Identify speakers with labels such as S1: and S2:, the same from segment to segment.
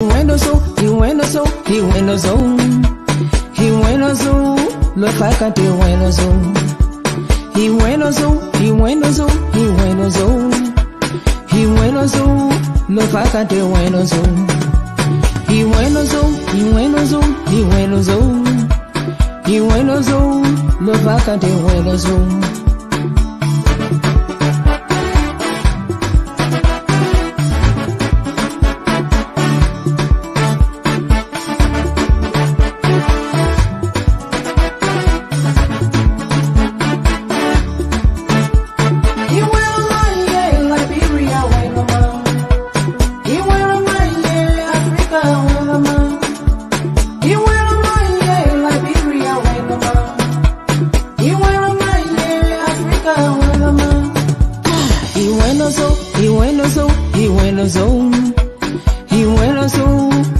S1: Lo facante bueno zo. He bueno zo, he bueno zo, he bueno zo. He bueno zo, lo facante bueno zo. He bueno zo, he bueno zo, he bueno zo. He bueno zo, lo facante bueno zo.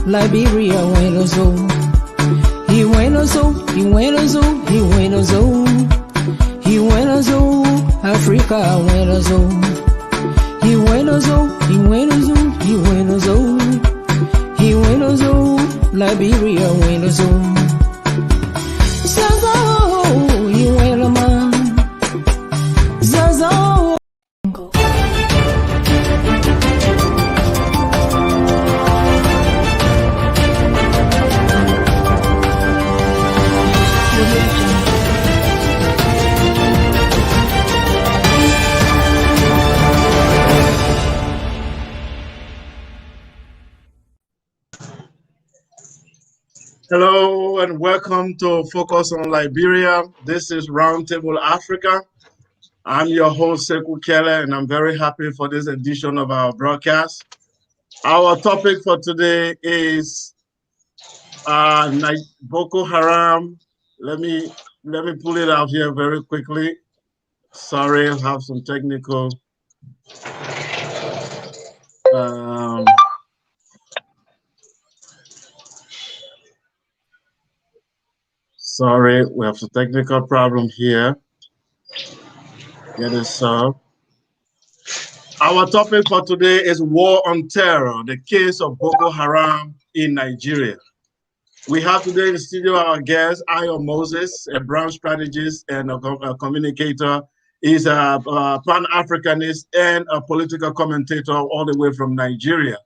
S1: Liberia bueno zo. He bueno zo, he bueno zo, he bueno zo. He bueno zo, Africa bueno zo. He bueno zo, he bueno zo, he bueno zo. He bueno zo, Liberia bueno zo. Zazo, he bueno man. Zazo.
S2: Hello and welcome to Focus on Liberia. This is Roundtable Africa. I'm your host, Sekou Kele, and I'm very happy for this edition of our broadcast. Our topic for today is Boko Haram. Let me pull it out here very quickly. Sorry, I have some technical. Sorry, we have a technical problem here. Get it solved. Our topic for today is War on Terror, the case of Boko Haram in Nigeria. We have today in the studio our guest, Are Moses, a brand strategist and a communicator. He's a Pan-Africanist and a political commentator all the way from Nigeria.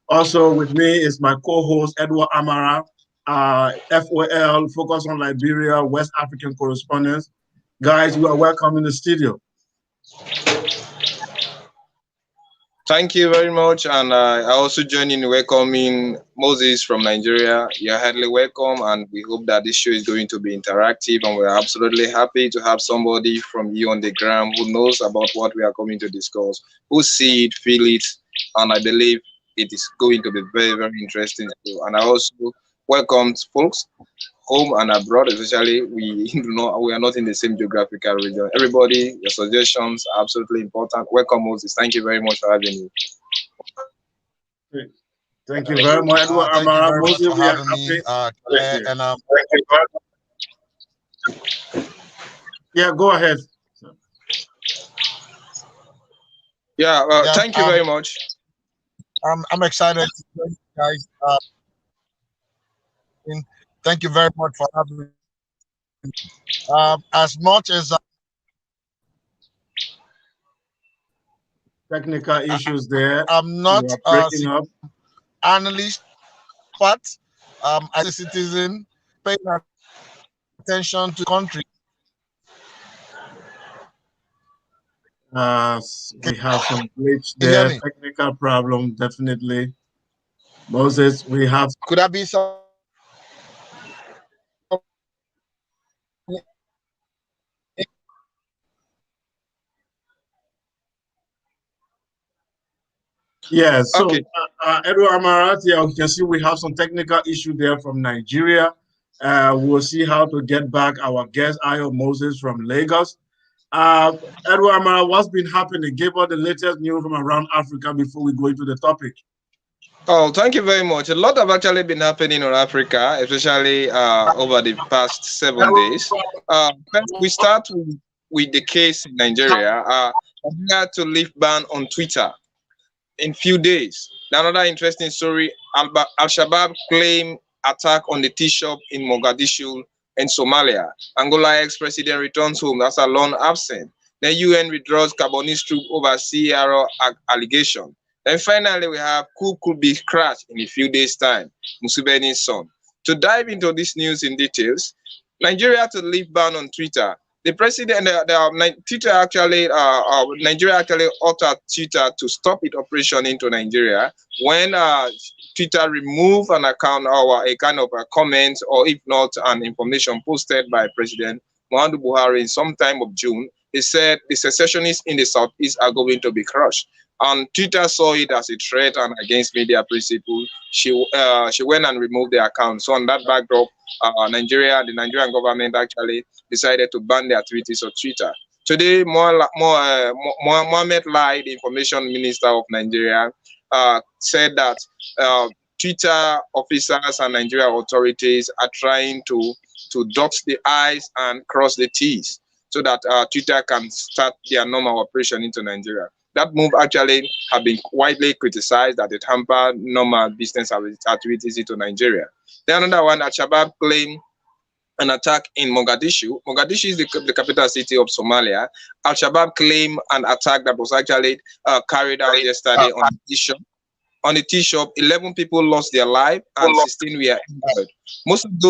S2: Also with me is my co-host, Edward Amara, FOL, Focus on Liberia, West African correspondent. Guys, you are welcome in the studio.
S3: Thank you very much, and I also join in welcoming Moses from Nigeria. You're heartily welcome, and we hope that this show is going to be interactive, and we're absolutely happy to have somebody from you on the ground who knows about what we are coming to discuss, who see it, feel it, and I believe it is going to be very, very interesting too. And I also welcome folks home and abroad, especially we are not in the same geographical region. Everybody, your suggestions are absolutely important. Welcome, Moses. Thank you very much for having
S2: me. Thank you very much, Edward Amara. Moses, we are happy. Yeah, go ahead.
S3: Thank you very much.
S4: I'm excited, guys. Thank you very much for having me. As much as
S2: technical issues there,
S4: I'm not an analyst, but as a citizen, paying attention to the country.
S2: We have some glitch there, technical problem, definitely. Moses, we have.
S4: Could that be some?
S2: Yes, so okay. Edward Amarat, you can see we have some technical issue there from Nigeria. We'll see how to get back our guest, Are Moses from Lagos. Edward Amarat, what's been happening? Give us the latest news from around Africa before we go into the topic.
S3: Oh, thank you very much. A lot have actually been happening in Africa, especially over the past 7 days. First, we start with the case in Nigeria. We had to lift ban on Twitter in few days. Another interesting story, Al-Shabaab claim attack on the tea shop in Mogadishu in Somalia. Angola ex-president returns home after long absence. Then UN withdraws Gabonese troop over CRO allegation. Then finally, we have coup could be crashed in a few days' time, Museveni's son. To dive into this news in details, Nigeria to lift ban on Twitter. The president, Twitter actually, Nigeria actually ordered Twitter to stop its operation into Nigeria when Twitter removed an account or a kind of a comment, or if not, an information posted by President Muhammadu Buhari in some time of June. He said the secessionists in the southeast are going to be crushed. And Twitter saw it as a threat and against media principles. She went and removed the account. So on that backdrop, the Nigerian government actually decided to ban the activities of Twitter. Today, Mohammed Lai, the information minister of Nigeria, said that Twitter officers and Nigerian authorities are trying to dot the I's and cross the T's so that Twitter can start their normal operation into Nigeria. That move actually have been widely criticized that it hampered normal business activities into Nigeria. Then another one, Al-Shabaab claimed an attack in Mogadishu. Mogadishu is the capital city of Somalia. Al-Shabaab claimed an attack that was actually carried out yesterday on the tea shop. On the tea shop, 11 people lost their life and 16 were injured. Most of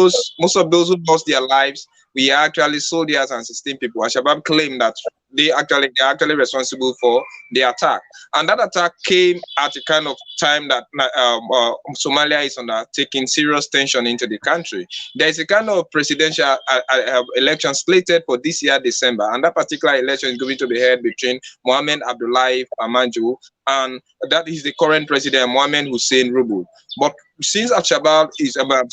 S3: those who lost their lives were actually soldiers and 16 people. Al-Shabaab claimed that they're actually responsible for the attack. And that attack came at a kind of time that Somalia is undertaking serious tension into the country. There is a kind of presidential election slated for this year, December, and that particular election is going to be held between Mohamed Abdullahi Farmajo and that is the current president, Mohamed Hussein Rubu. But since Al-Shabaab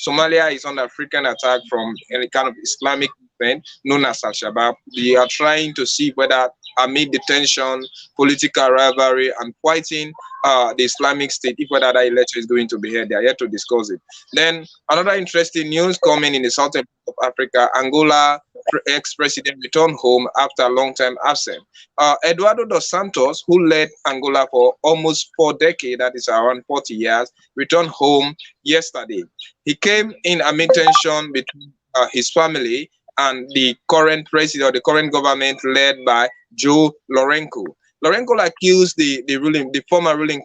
S3: Somalia is under frequent attack from any kind of Islamic movement known as Al-Shabaab, they are trying to see whether amid the tension, political rivalry, and fighting the Islamic State, if whether that election is going to be held, they are yet to discuss it. Then another interesting news coming in the southern of Africa, Angola ex-president returned home after a long time absence. Eduardo dos Santos, who led Angola for almost 4 decades, that is around 40 years, returned home yesterday. He came in amid tension between his family and the current president, or the current government led by Joe Lourenço. Lourenço accused the former ruling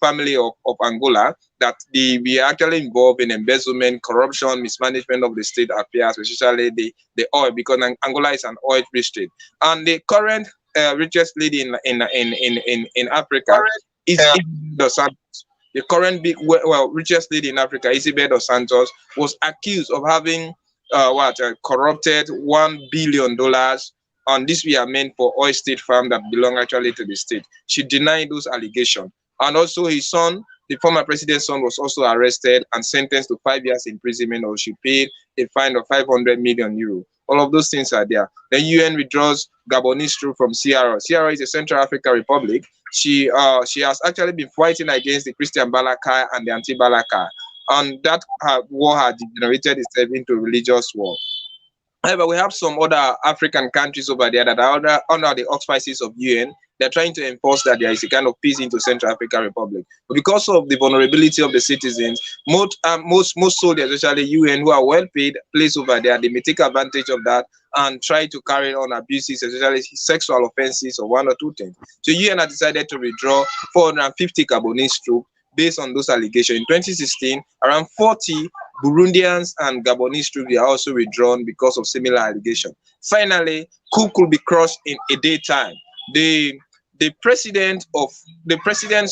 S3: family of Angola that they were actually involved in embezzlement, corruption, mismanagement of the state affairs, especially the oil, because Angola is an oil-rich state. And the current richest lady in Africa is Isabel dos Santos. The current richest lady in Africa, Isabel dos Santos, was accused of having corrupted $1 billion on this we are meant for oil state farm that belong actually to the state. She denied those allegations. And also his son, the former president's son, was also arrested and sentenced to 5 years imprisonment, or she paid a fine of 500 million euro. All of those things are there. The UN withdraws Gabonese troop from CRO. CRO is a Central African Republic. She has actually been fighting against the Christian Balaka and the anti-Balaka. And that war had degenerated itself into a religious war. However, we have some other African countries over there that are under the auspices of UN. They're trying to enforce that there is a kind of peace into Central African Republic. But because of the vulnerability of the citizens, most soldiers, especially UN, who are well paid, placed over there, they may take advantage of that and try to carry on abuses, especially sexual offenses or one or two things. So UN has decided to withdraw 450 Gabonese troops based on those allegations. In 2016, around 40 Burundians and Gabonese troops were also withdrawn because of similar allegations. Finally, coup could be crushed in a daytime. The president's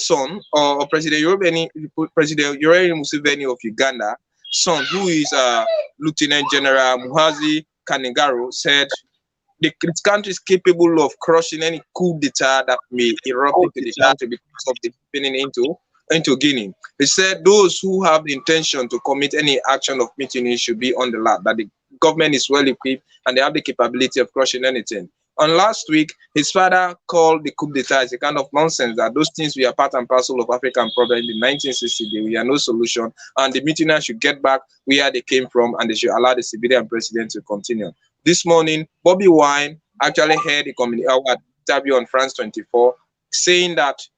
S3: son, or President Yoweri Museveni of Uganda, son, who is Lieutenant General Muhoozi Kainerugaba, said the country is capable of crushing any coup d'etat that may erupt into the country because of the happening into Guinea. He said those who have the intention to commit any action of mutiny should be on the alert, that the government is well equipped and they have the capability of crushing anything. And last week, his father called the coup d'etat as a kind of nonsense, that those things were part and parcel of African problem in the 1960s. They were no solution, and the mutineers should get back where they came from, and they should allow the civilian president to continue. This morning, Bobby Wine actually had a interview on France 24 saying that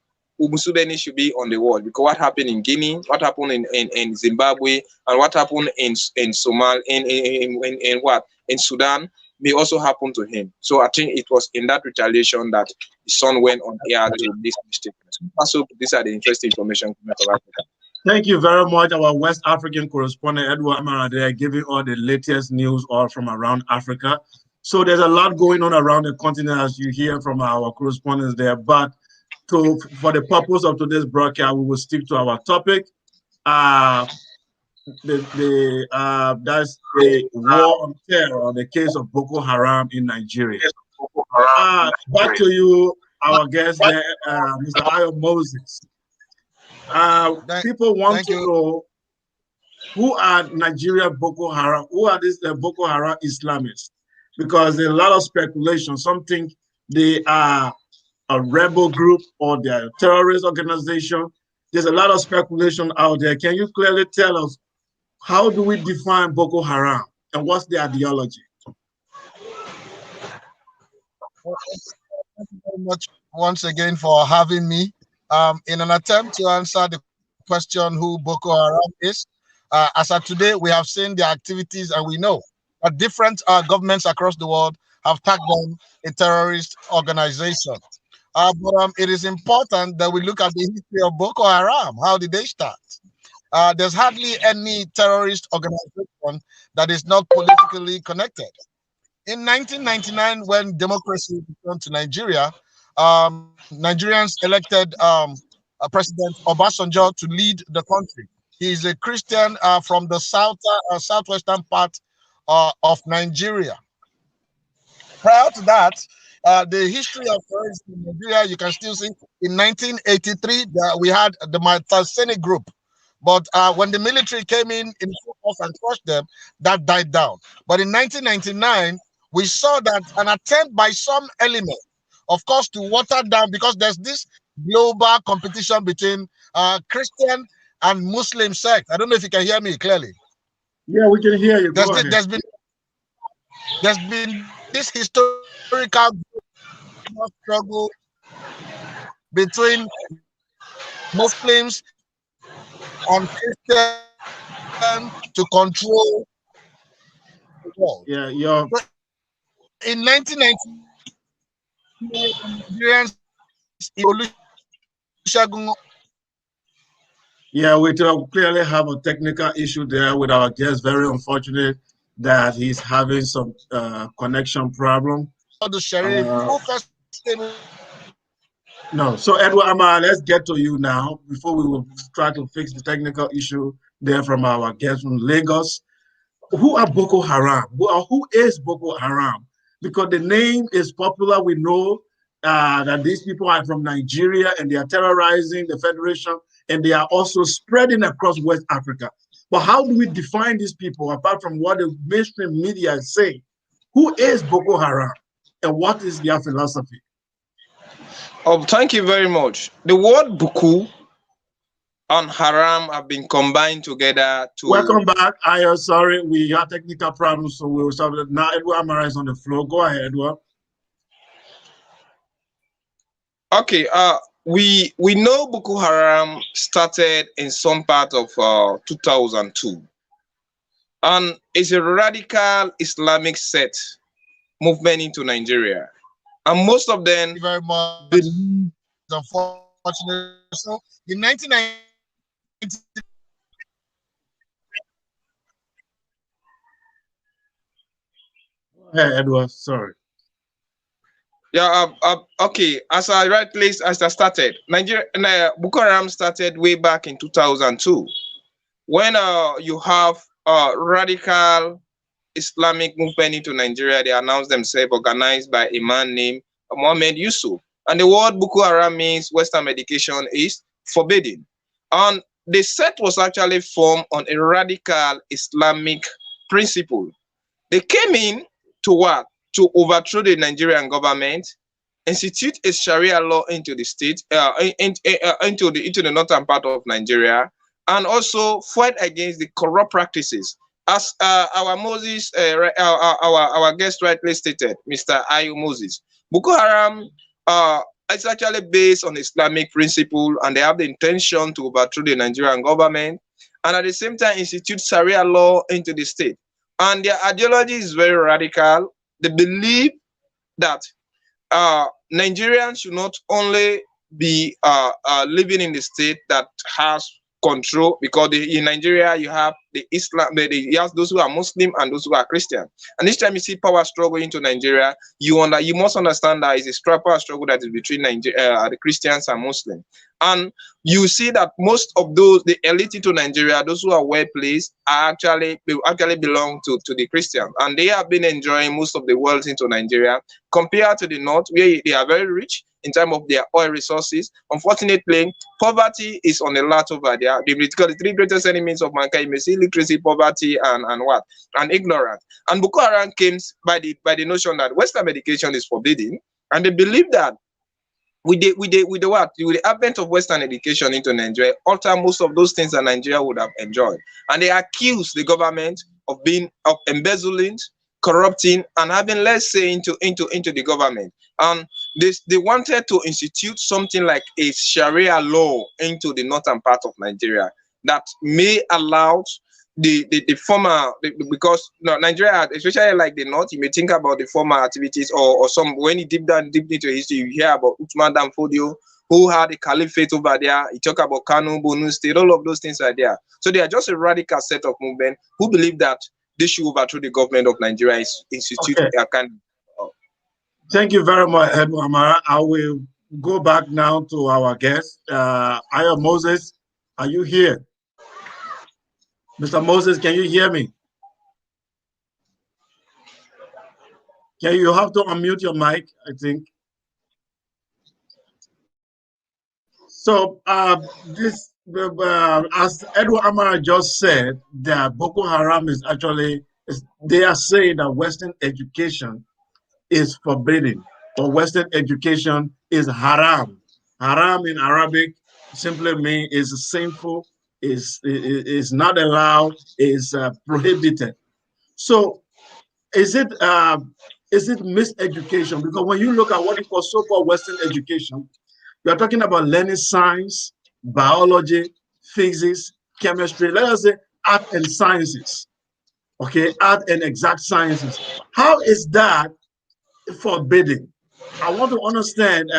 S3: Museveni should be on the wall, because what happened in Guinea, what happened in Zimbabwe, and what happened in Somalia, in what in Sudan may also happen to him. So I think it was in that retaliation that his son went on air to this mistake. So these are the interesting information coming from Africa.
S2: Thank you very much, our West African correspondent Edward Amara there, giving all the latest news all from around Africa. So there's a lot going on around the continent, as you hear from our correspondents there. But for the purpose of today's broadcast, we will stick to our topic. That's the war on terror, the case of Boko Haram in Nigeria. Back to you, our guest there, Mr. Ayo Moses. People want to know, who are Nigeria Boko Haram? Who are these Boko Haram Islamists? Because there's a lot of speculation. Some think they are a rebel group or they're a terrorist organization. There's a lot of speculation out there. Can you clearly tell us, how do we define Boko Haram and what's the ideology?
S4: Thank you very much once again for having me. In an attempt to answer the question who Boko Haram is, as of today, we have seen their activities and we know that different governments across the world have tagged them a terrorist organization. But it is important that we look at the history of Boko Haram. How did they start? There's hardly any terrorist organization that is not politically connected. In 1999, when democracy returned to Nigeria, Nigerians elected President Obasanjo to lead the country. He is a Christian from the southwestern part of Nigeria. Prior to that, the history of terrorism in Nigeria, you can still see in 1983 we had the Mataseni group. But when the military came in force and crushed them, that died down. But in 1999, we saw that an attempt by some element, of course, to water down, because there's this global competition between Christian and Muslim sects. I don't know if you can hear me clearly.
S2: Yeah, we can hear you.
S4: There's been this historical struggle between Muslims and Christians to control the world.
S2: Yeah, yeah.
S4: In 1990, Nigerians
S2: yeah, we clearly have a technical issue there with our guest. Very unfortunate that he's having some connection problem. No, so Edward Amara, let's get to you now before we will try to fix the technical issue there from our guest from Lagos. Who are Boko Haram? Who is Boko Haram? Because the name is popular. We know that these people are from Nigeria and they are terrorizing the Federation and they are also spreading across West Africa. But how do we define these people apart from what the mainstream media is saying? Who is Boko Haram and what is their philosophy?
S3: Oh, thank you very much. The word Boko and Haram have been combined together to...
S2: Welcome back. I am sorry, we had technical problems, so we will start it. Now Edward Amara is on the floor. Go ahead, Edward.
S3: Okay, we know Boko Haram started in some part of 2002. And it's a radical Islamic sect movement into Nigeria. And most of them...
S4: very much. Unfortunately, so in 1990,
S2: Hey, Edward, sorry.
S3: Yeah, okay. As I started, Boko Haram started way back in 2002, when you have radical Islamic movement into Nigeria. They announced themselves organized by a man named Mohammed Yusuf. And the word Boko Haram means Western medication is forbidden. And the sect was actually formed on a radical Islamic principle. They came in to what? To overthrow the Nigerian government, institute a Sharia law into the state, into the northern part of Nigeria, and also fight against the corrupt practices. As our Moses, our guest rightly stated, Mr. Ayu Moses, Boko Haram it's actually based on Islamic principle, and they have the intention to overthrow the Nigerian government, and at the same time institute Sharia law into the state. And their ideology is very radical. They believe that Nigerians should not only be living in the state that has control, because in Nigeria you have the Islam, you have those who are Muslim and those who are Christian. And each time you see power struggle into Nigeria, you must understand that it's a power struggle that is between the Christians and Muslims. And you see that most of those, the elite into Nigeria, those who are well placed, actually belong to the Christians, and they have been enjoying most of the wealth into Nigeria compared to the north, where they are very rich in terms of their oil resources. Unfortunately, poverty is on the lot over there. The three greatest enemies of mankind, you may see illiteracy, poverty, and ignorance. And Boko Haram came by the notion that Western education is forbidden, and they believe that with the advent of Western education into Nigeria, alter most of those things that Nigeria would have enjoyed. And they accuse the government of embezzling, corrupting, and having less say into the government. And they wanted to institute something like a Sharia law into the northern part of Nigeria that may allow the former, because Nigeria, especially like the north, you may think about the former activities or some, when you deep into history, you hear about Uthman Dan Fodio, who had a caliphate over there. You talk about Kanu, Borno State, all of those things are there. So they are just a radical set of movement who believe that they should overthrow the government of Nigeria, institute a kind.
S2: Thank you very much, Edward Amara. I will go back now to our guest, Aya Moses. Are you here? Mr. Moses, can you hear me? You have to unmute your mic, I think. So as Edward Amara just said, that Boko Haram is actually, they are saying that Western education is forbidden, or Western education is haram. Haram in Arabic simply means is sinful, is not allowed, is prohibited. So is it miseducation? Because when you look at what you call so-called Western education, you're talking about learning science, biology, physics, chemistry, let us say art and sciences, okay, art and exact sciences. How is that forbidden? I want to understand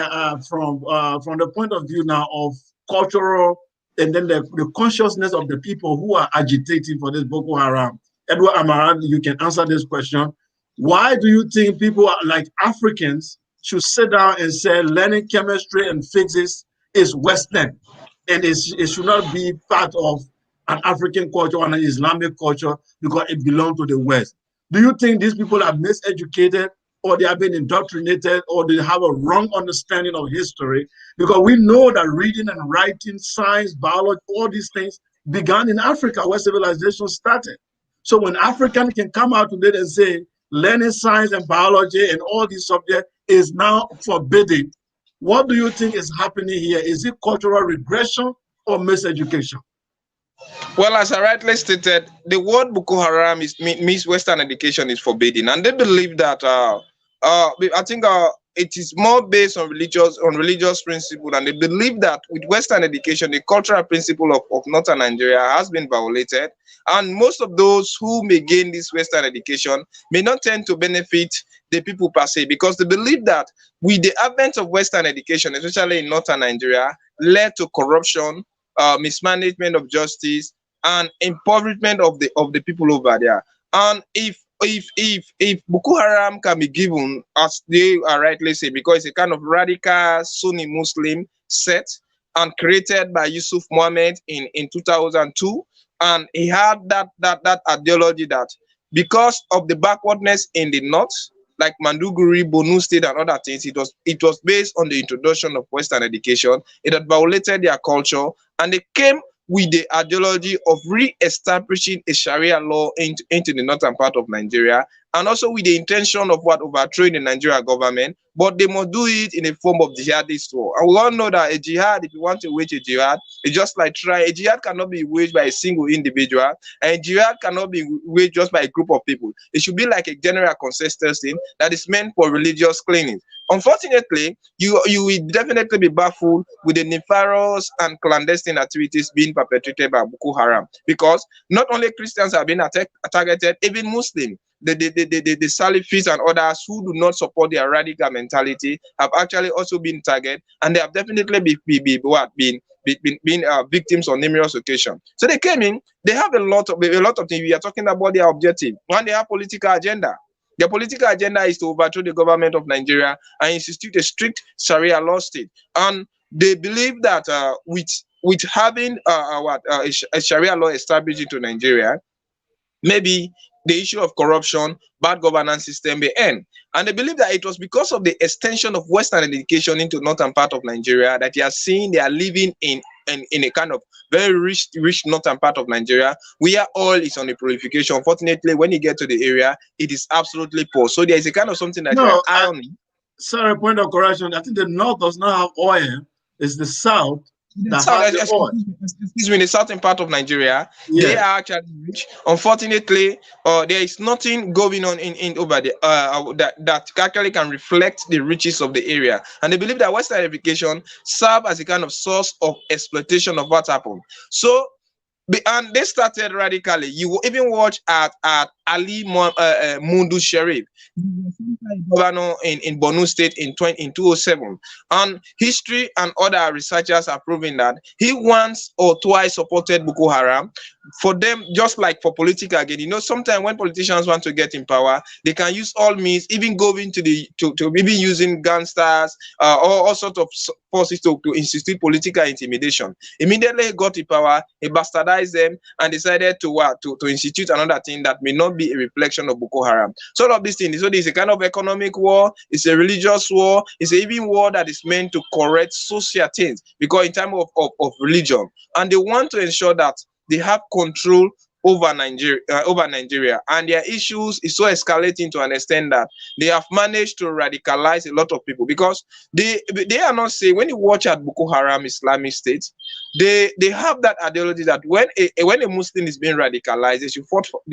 S2: from the point of view now of cultural, and then the consciousness of the people who are agitating for this Boko Haram. Edward Amaran, you can answer this question. Why do you think people like Africans should sit down and say learning chemistry and physics is Western, and it should not be part of an African culture or an Islamic culture because it belongs to the West? Do you think these people are miseducated, or they have been indoctrinated, or they have a wrong understanding of history? Because we know that reading and writing, science, biology, all these things began in Africa, where civilization started. So when Africans can come out today and say learning science and biology and all these subjects is now forbidden, what do you think is happening here? Is it cultural regression or miseducation?
S3: Well, as I rightly stated, the word Boko Haram means Western education is forbidden, and they believe that I think it is more based on religious principle, and they believe that with Western education, the cultural principle of Northern Nigeria has been violated, and most of those who may gain this Western education may not tend to benefit the people per se, because they believe that with the advent of Western education, especially in Northern Nigeria, led to corruption, mismanagement of justice, and impoverishment of the people over there. And if Boko Haram can be given, as they are rightly say, because it's a kind of radical Sunni Muslim set and created by Yusuf Mohammed in 2002, and he had that ideology that because of the backwardness in the north, like Manduguri, Borno State, and other things, it was based on the introduction of Western education. It had violated their culture, and they came with the ideology of re-establishing a Sharia law into the northern part of Nigeria, and also with the intention of what overthrowing the Nigerian government, but they must do it in a form of jihadist war. And we all know that a jihad, if you want to wage a jihad, it's just like a jihad cannot be waged by a single individual, and a jihad cannot be waged just by a group of people. It should be like a general consensus thing that is meant for religious cleaning. Unfortunately, you will definitely be baffled with the nefarious and clandestine activities being perpetrated by Boko Haram, because not only Christians are being targeted, even Muslims. The Salafis and others who do not support their radical mentality have actually also been targeted, and they have definitely been victims on numerous occasions. So they came in, they have a lot of things. We are talking about their objective. One, they have political agenda. Their political agenda is to overthrow the government of Nigeria and institute a strict Sharia law state. And they believe that with having a Sharia law established into Nigeria, maybe the issue of corruption, bad governance system may end. And they believe that it was because of the extension of Western education into northern part of Nigeria that they are living in a kind of very rich northern part of Nigeria, where oil is on the proliferation. Unfortunately, when you get to the area, it is absolutely poor. So there is a kind of something that
S2: sorry, point of correction. I think the north does not have oil. It's the south.
S3: Excuse me, the southern part of Nigeria, yeah, they are actually rich. Unfortunately, there is nothing going on in over there that actually can reflect the riches of the area. And they believe that Western education serve as a kind of source of exploitation of what happened. So, and they started radically. You will even watch at Ali Mundu Sharif, governor in Borno State in 2007. And history and other researchers are proving that he once or twice supported Boko Haram. For them, just like for political again, you know, sometimes when politicians want to get in power, they can use all means, even going to maybe using gangsters or all sorts of forces to institute political intimidation. Immediately he got in power, he bastardized them and decided to institute another thing that may not be a reflection of Boko Haram. So all of these things, so there's a kind of economic war, it's a religious war, it's an even war that is meant to correct social things, because in terms of religion, and they want to ensure that they have control over Nigeria, and their issues is so escalating to an extent that they have managed to radicalize a lot of people, because they are not saying, when you watch at Boko Haram Islamic State, they have that ideology that when a Muslim is being radicalized, they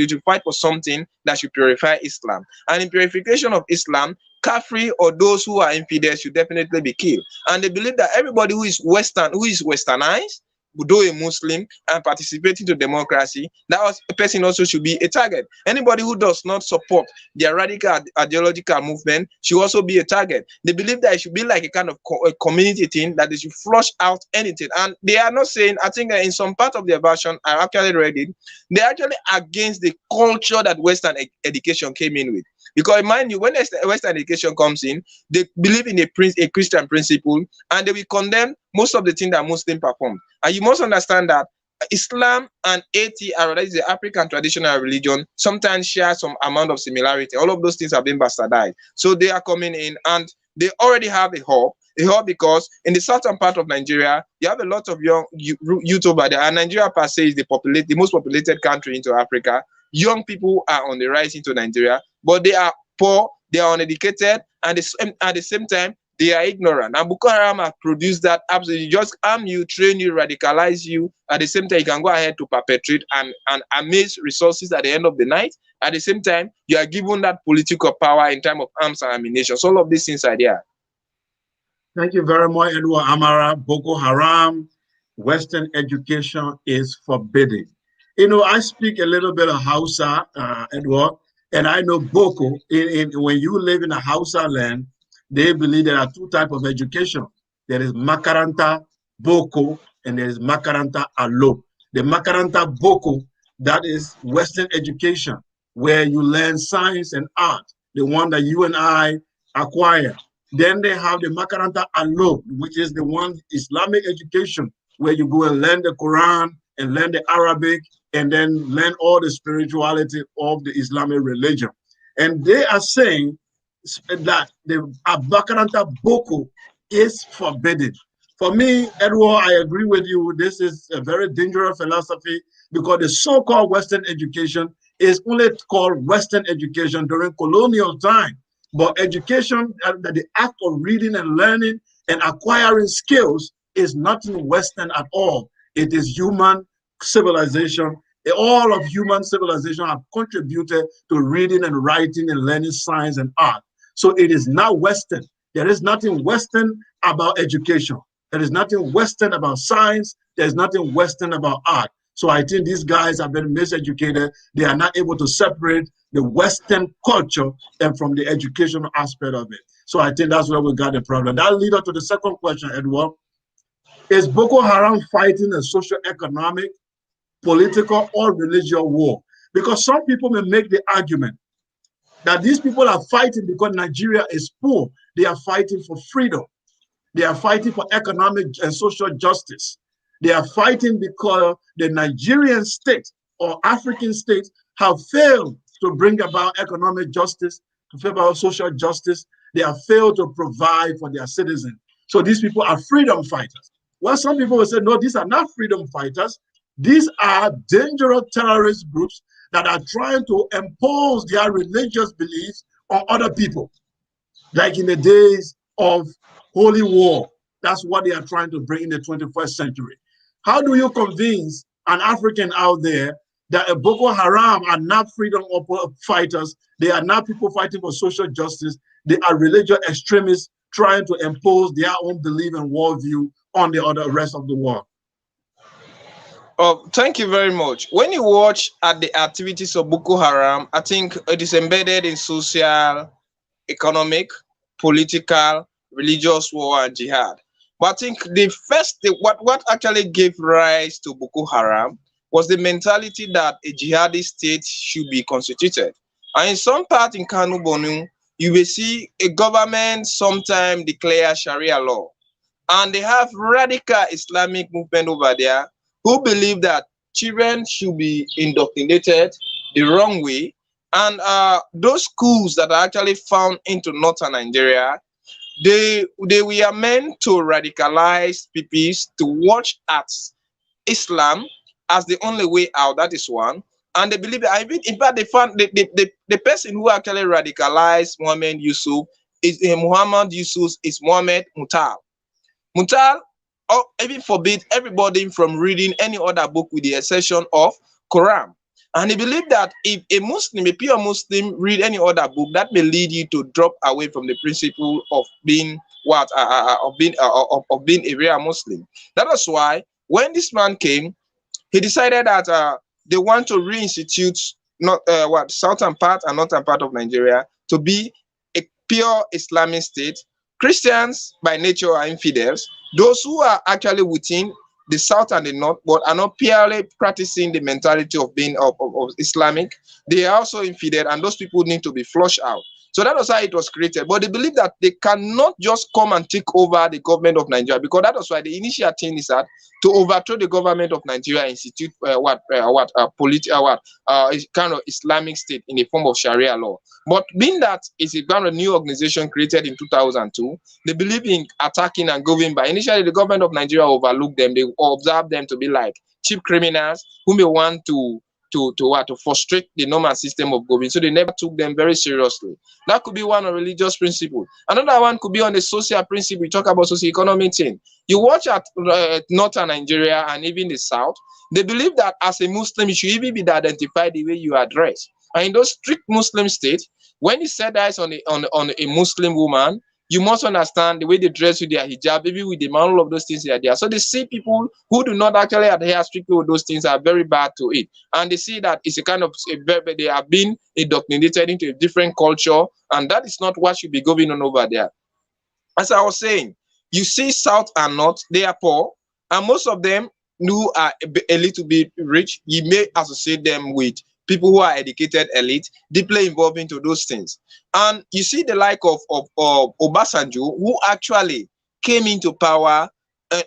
S3: should fight for something that should purify Islam, and in purification of Islam, Kafri or those who are infidels should definitely be killed. And they believe that everybody who is westernized, though a Muslim and participating to democracy, that person also should be a target. Anybody who does not support their radical ideological movement should also be a target. They believe that it should be like a kind of a community thing, that they should flush out anything. And they are not saying, I think in some part of their version, I actually read it, they're actually against the culture that Western education came in with. Because mind you, when Western education comes in, they believe in a Christian principle, and they will condemn most of the things that Muslims perform. And you must understand that Islam and ATR, that is the African traditional religion, sometimes share some amount of similarity. All of those things have been bastardized. So they are coming in, and they already have a hub because in the southern part of Nigeria, you have a lot of young youth over there, and Nigeria per se is the most populated country into Africa. Young people are on the rise into Nigeria, but they are poor, they are uneducated, and at the same time, they are ignorant. And Boko Haram have produced that absolutely. Just arm you, train you, radicalize you. At the same time, you can go ahead to perpetrate and amass resources at the end of the night. At the same time, you are given that political power in terms of arms and ammunition. So all of these things are there.
S2: Thank you very much, Edward Amara. Boko Haram, Western education is forbidden. You know, I speak a little bit of Hausa, Edward, and I know Boko. When you live in a Hausa land, they believe there are two types of education. There is Makaranta Boko and there is Makaranta Alo. The Makaranta Boko, that is Western education, where you learn science and art, the one that you and I acquire. Then they have the Makaranta Alo, which is the one Islamic education, where you go and learn the Quran and learn the Arabic and then learn all the spirituality of the Islamic religion. And they are saying that the Makaranta Boko is forbidden. For me, Edward, I agree with you. This is a very dangerous philosophy, because the so-called Western education is only called Western education during colonial time. But education, the act of reading and learning and acquiring skills is nothing Western at all. It is human civilization. All of human civilization have contributed to reading and writing and learning science and art. So it is not Western. There is nothing Western about education. There is nothing Western about science. There's nothing Western about art. So I think these guys have been miseducated. They are not able to separate the Western culture and from the educational aspect of it. So I think that's where we got the problem. That leads us to the second question, Edward. Is Boko Haram fighting a socio-economic, political, or religious war? Because some people may make the argument that these people are fighting because Nigeria is poor. They are fighting for freedom. They are fighting for economic and social justice. They are fighting because the Nigerian state or African states have failed to bring about economic justice, to bring about social justice. They have failed to provide for their citizens. So these people are freedom fighters. Well, some people will say, no, these are not freedom fighters. These are dangerous terrorist groups that are trying to impose their religious beliefs on other people, like in the days of holy war. That's what they are trying to bring in the 21st century. How do you convince an African out there that a Boko Haram are not freedom fighters? They are not people fighting for social justice. They are religious extremists trying to impose their own belief and worldview on the rest of the world.
S3: Oh, thank you very much. When you watch at the activities of Boko Haram, I think it is embedded in social, economic, political, religious war and jihad. But I think what actually gave rise to Boko Haram was the mentality that a jihadi state should be constituted. And in some part in Kanu Bonu, you will see a government sometimes declare Sharia law. And they have radical Islamic movement over there who believe that children should be indoctrinated the wrong way. And those schools that are actually found into northern Nigeria, they were meant to radicalize people to watch at Islam as the only way out. That is one. And they believe that, in fact, they found the person who actually radicalized Muhammad Yusuf is Muhammad Mutal. Mutal even forbid everybody from reading any other book with the exception of Quran. And he believed that if a Muslim, a pure Muslim, read any other book, that may lead you to drop away from the principle of being being a real Muslim. That was why when this man came, he decided that they want to reinstitute southern part and northern part of Nigeria to be a pure Islamic state. Christians by nature are infidels. Those who are actually within the south and the north, but are not purely practicing the mentality of being of Islamic, they are also infidel, and those people need to be flushed out. So that was how it was created. But they believe that they cannot just come and take over the government of Nigeria, because that was why the initial thing is that to overthrow the government of Nigeria, institute kind of Islamic state in the form of Sharia law. But being that it's a kind of new organization created in 2002, they believe in attacking and governing by. Initially, the government of Nigeria overlooked them. They observed them to be like cheap criminals who may want to frustrate the normal system of government. So they never took them very seriously. That could be one of religious principle. Another one could be on the social principle. We talk about socio-economic thing. You watch at northern Nigeria and even the south, they believe that as a Muslim, you should even be identified the way you are dressed. And in those strict Muslim states, when you set eyes on a Muslim woman, you must understand the way they dress with their hijab, maybe with the all of those things they are there. So they see people who do not actually adhere strictly with those things are very bad to it. And they see that it's a kind of, they are being indoctrinated into a different culture, and that is not what should be going on over there. As I was saying, you see south and north, they are poor, and most of them who are a little bit rich, you may associate them with people who are educated elite, deeply involved into those things. And you see the like of Obasanjo, who actually came into power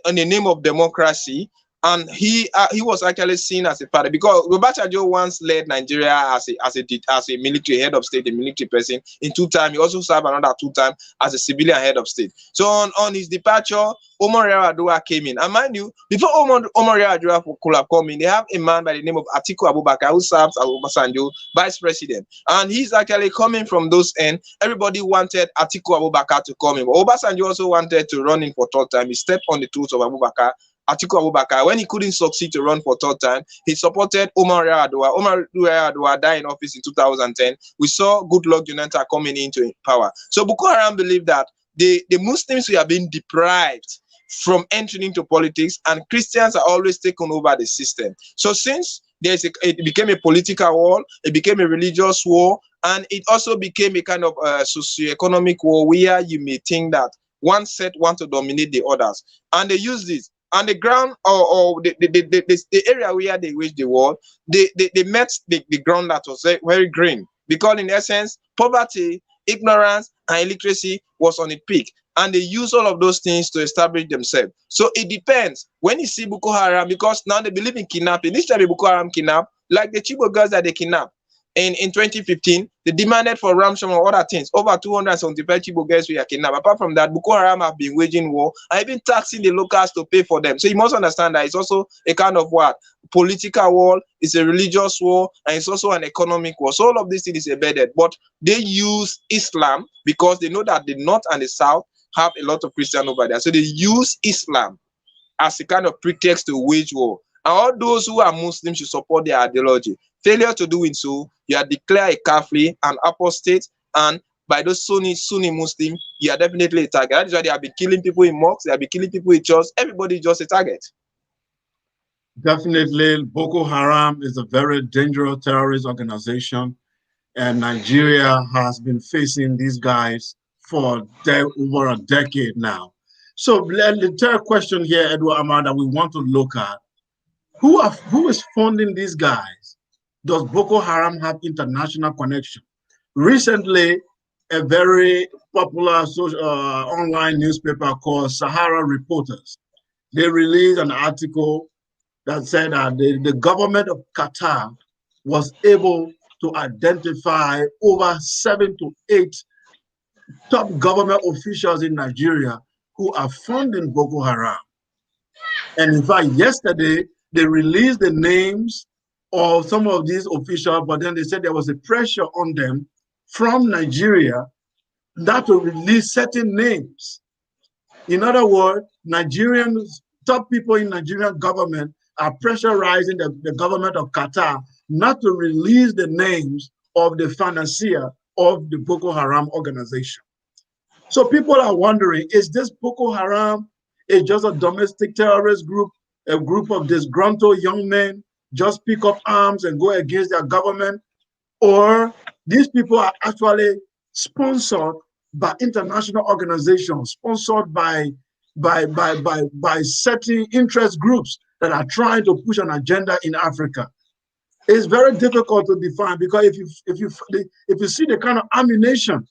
S3: in the name of democracy And he was actually seen as a father, because Obasanjo once led Nigeria as a military head of state, a military person. In 2 times, he also served another 2 times as a civilian head of state. So on his departure, Omar Yar'Adua came in. And mind you, before Omar Yar'Adua could have come in, they have a man by the name of Atiku Abubakar who serves as Obasanjo vice president. And he's actually coming from those ends. Everybody wanted Atiku Abubakar to come in. But Obasanjo also wanted to run in for 3rd time. He stepped on the toes of Atiku Abubakar. When he couldn't succeed to run for 3rd time, he supported Omar Yar'Adua. Omar Yar'Adua died in office in 2010. We saw Goodluck Jonathan coming into power. So Boko Haram believed that the Muslims were being deprived from entering into politics, and Christians are always taken over the system. So since it became a political war, it became a religious war, and it also became a kind of socio-economic war where you may think that one set want to dominate the others, and they use this. On the ground, or the area where they waged the war, they met the ground that was very green, because in essence, poverty, ignorance, and illiteracy was on its peak, and they use all of those things to establish themselves. So it depends. When you see Boko Haram, because now they believe in kidnapping, this time Boko Haram kidnap, like the Chibok girls that they kidnapped. In 2015, they demanded for ransom or other things. Over 275 Chibok girls were kidnapped. Apart from that, Boko Haram have been waging war and even taxing the locals to pay for them. So you must understand that it's also a kind of what? Political war, it's a religious war, and it's also an economic war. So all of this thing is embedded. But they use Islam because they know that the North and the South have a lot of Christians over there. So they use Islam as a kind of pretext to wage war. And all those who are Muslims should support their ideology. Failure to doing so, you are declared a kafir, an apostate, and by those Sunni Muslim, you are definitely a target. That is why they have been killing people in mosques, they have been killing people in church. Everybody is just a target.
S2: Definitely, Boko Haram is a very dangerous terrorist organization, and Nigeria has been facing these guys for over a decade now. So the third question here, Edward Ahmad, that we want to look at, who is funding these guys? Does Boko Haram have international connection? Recently, a very popular online newspaper called Sahara Reporters, they released an article that said that the government of Qatar was able to identify over 7 to 8 top government officials in Nigeria who are funding Boko Haram. And in fact, yesterday, they released the names of some of these officials, but then they said there was a pressure on them from Nigeria not to release certain names. In other words, top people in Nigerian government are pressurizing the government of Qatar not to release the names of the financier of the Boko Haram organization. So people are wondering, is this Boko Haram is just a domestic terrorist group, a group of disgruntled young men just pick up arms and go against their government? Or these people are actually sponsored by international organizations, sponsored by certain interest groups that are trying to push an agenda in Africa? It's very difficult to define, because if you see the kind of ammunition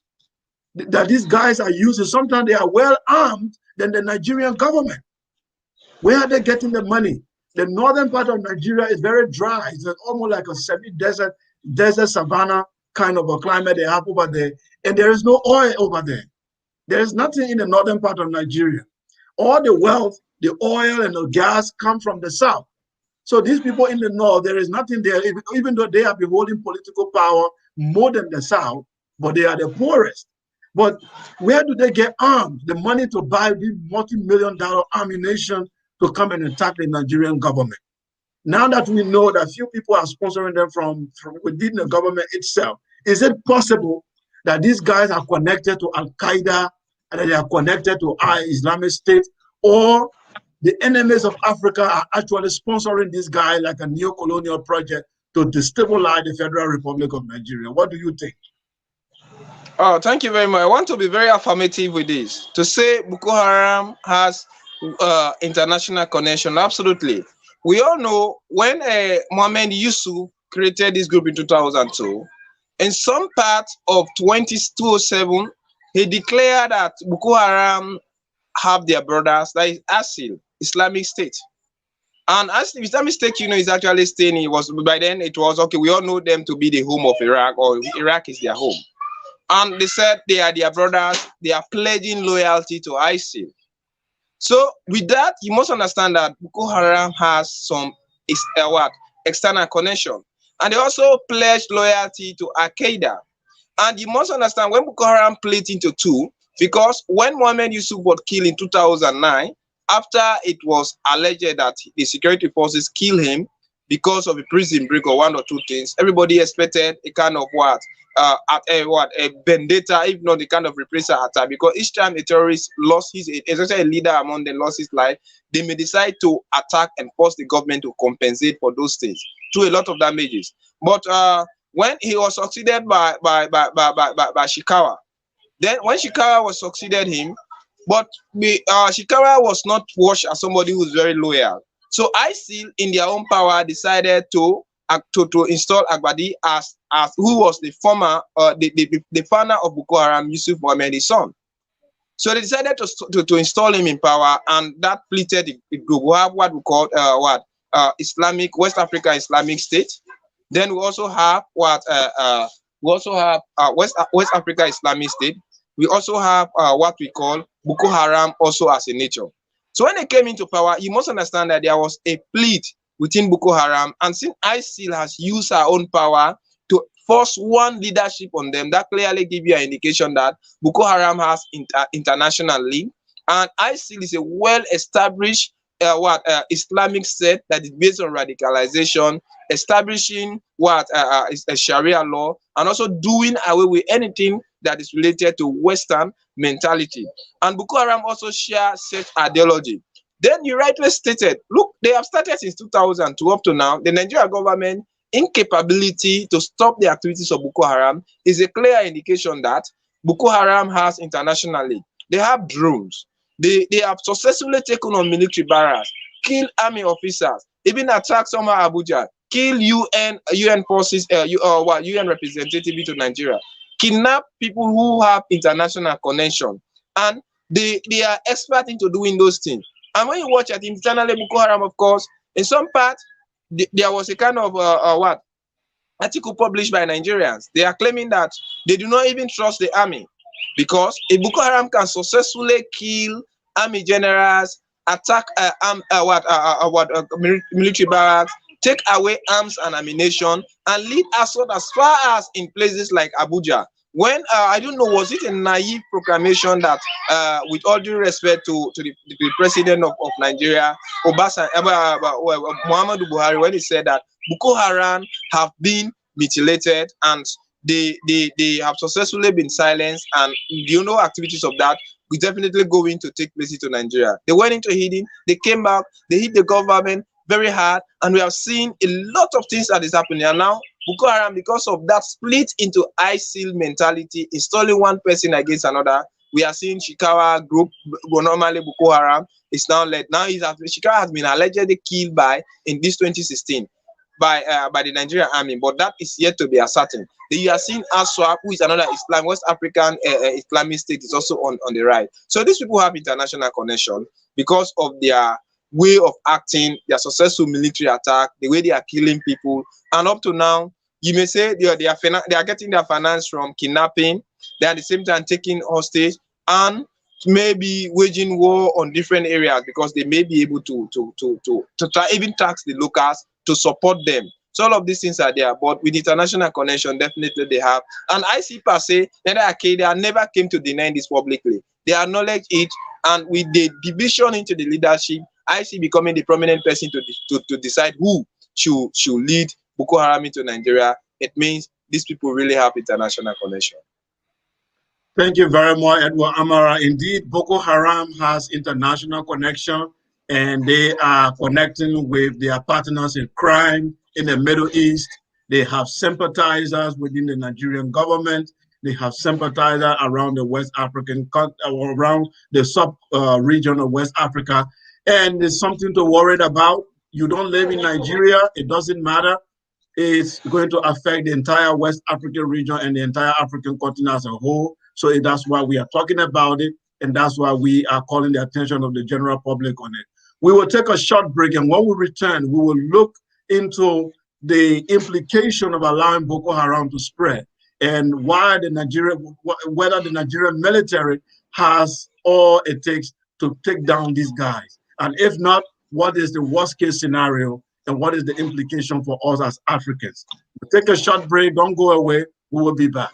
S2: that these guys are using, sometimes they are well armed than the Nigerian government. Where are they getting the money? The northern part of Nigeria is very dry. It's almost like a semi-desert, desert savanna kind of a climate they have over there. And there is no oil over there. There is nothing in the northern part of Nigeria. All the wealth, the oil and the gas come from the south. So these people in the north, there is nothing there, even though they have been holding political power more than the south, but they are the poorest. But where do they get armed? The money to buy the multi-million-dollar ammunition to come and attack the Nigerian government. Now that we know that few people are sponsoring them from within the government itself, is it possible that these guys are connected to Al-Qaeda and that they are connected to Islamic State, or the enemies of Africa are actually sponsoring this guy like a neo-colonial project to destabilize the Federal Republic of Nigeria? What do you think?
S3: Oh, thank you very much. I want to be very affirmative with this. To say Boko Haram has international connection, absolutely. We all know when Mohammed Yusuf created this group in 2002, in some part of 2007, he declared that Boko Haram have their brothers, that is ASIL, Islamic State. And as the Islamic State, is actually staying. It was by then. It was okay. We all know them to be the home of Iraq, or Iraq is their home. And they said they are their brothers. They are pledging loyalty to ISIL. So with that, you must understand that Boko Haram has some external connection, and they also pledged loyalty to Al Qaeda. And you must understand when Boko Haram played into two, because when Mohammed Yusuf was killed in 2009, after it was alleged that the security forces killed him because of a prison break or one or two things, everybody expected a kind of a vendetta, if not a kind of reprisal attack, because each time a terrorist lost especially a leader among them lost his life, they may decide to attack and force the government to compensate for those things through a lot of damages. But when he was succeeded by Shikawa, then when Shikawa was succeeded him, but Shikawa was not watched as somebody who's very loyal. So ISIL, in their own power, decided to install Agbadi as who was the former the founder of Boko Haram, Yusuf Mohammedi's son. So they decided to install him in power, and that pleated the group. We have what we call Islamic West Africa Islamic State. Then we also have West Africa Islamic State. We also have what we call Boko Haram, also as a nature. So when they came into power, you must understand that there was a plead within Boko Haram, and since ISIL has used her own power to force one leadership on them, that clearly gives you an indication that Boko Haram has international link, and ISIL is a well-established Islamic state that is based on radicalization, establishing is a Sharia law, and also doing away with anything that is related to Western mentality. And Boko Haram also share such ideology. Then you rightly stated, look, they have started since 2002 up to now. The Nigerian government incapability to stop the activities of Boko Haram is a clear indication that Boko Haram has internationally. They have drones. They have successfully taken on military barracks, killed army officers, even attacked somehow Abuja, kill UN forces, UN representative to Nigeria, kidnap people who have international connection, and they are expert into doing those things. And when you watch it internally, Boko Haram, of course, in some part, there was a kind of article published by Nigerians. They are claiming that they do not even trust the army, because a Boko Haram can successfully kill army generals, attack military barracks, take away arms and ammunition, and lead assault as far as in places like Abuja. When I don't know, was it a naive proclamation that, with all due respect to the president of Nigeria, Muhammadu Buhari, when he said that Boko Haram have been mutilated and they have successfully been silenced, and activities of that we definitely going to take place into Nigeria. They went into hiding, they came back, they hit the government very hard, and we have seen a lot of things that is happening. And now Boko Haram, because of that split into ISIL mentality, installing one person against another, we are seeing Shikawa group, normally Boko Haram, is now led. Now Shikawa has been allegedly killed in this 2016 by the Nigerian army, but that is yet to be ascertained. You are seeing Aswap, who is another West African Islamic state, is also on the right. So these people have international connection because of their way of acting, their successful military attack, the way they are killing people, and up to now, you may say they are getting their finance from kidnapping. They are at the same time taking hostage and maybe waging war on different areas, because they may be able to try, even tax the locals to support them. So all of these things are there, but with international connection, definitely they have. And IC per se, neither Al-Qaeda never came to deny this publicly. They acknowledge it, and with the division into the leadership, IC becoming the prominent person to decide who should lead Boko Haram into Nigeria, it means these people really have international connection.
S2: Thank you very much, Edward Amara. Indeed, Boko Haram has international connection, and they are connecting with their partners in crime in the Middle East. They have sympathizers within the Nigerian government. They have sympathizers around the West African, around the sub-region of West Africa. And there's something to worry about. You don't live in Nigeria, it doesn't matter. It's going to affect the entire West African region and the entire African continent as a whole. So that's why we are talking about it, and that's why we are calling the attention of the general public on it. We will take a short break, and when we return, we will look into the implication of allowing Boko Haram to spread and why whether the Nigerian military has all it takes to take down these guys. And if not, what is the worst case scenario and what is the implication for us as Africans? We'll take a short break, don't go away, we will be back.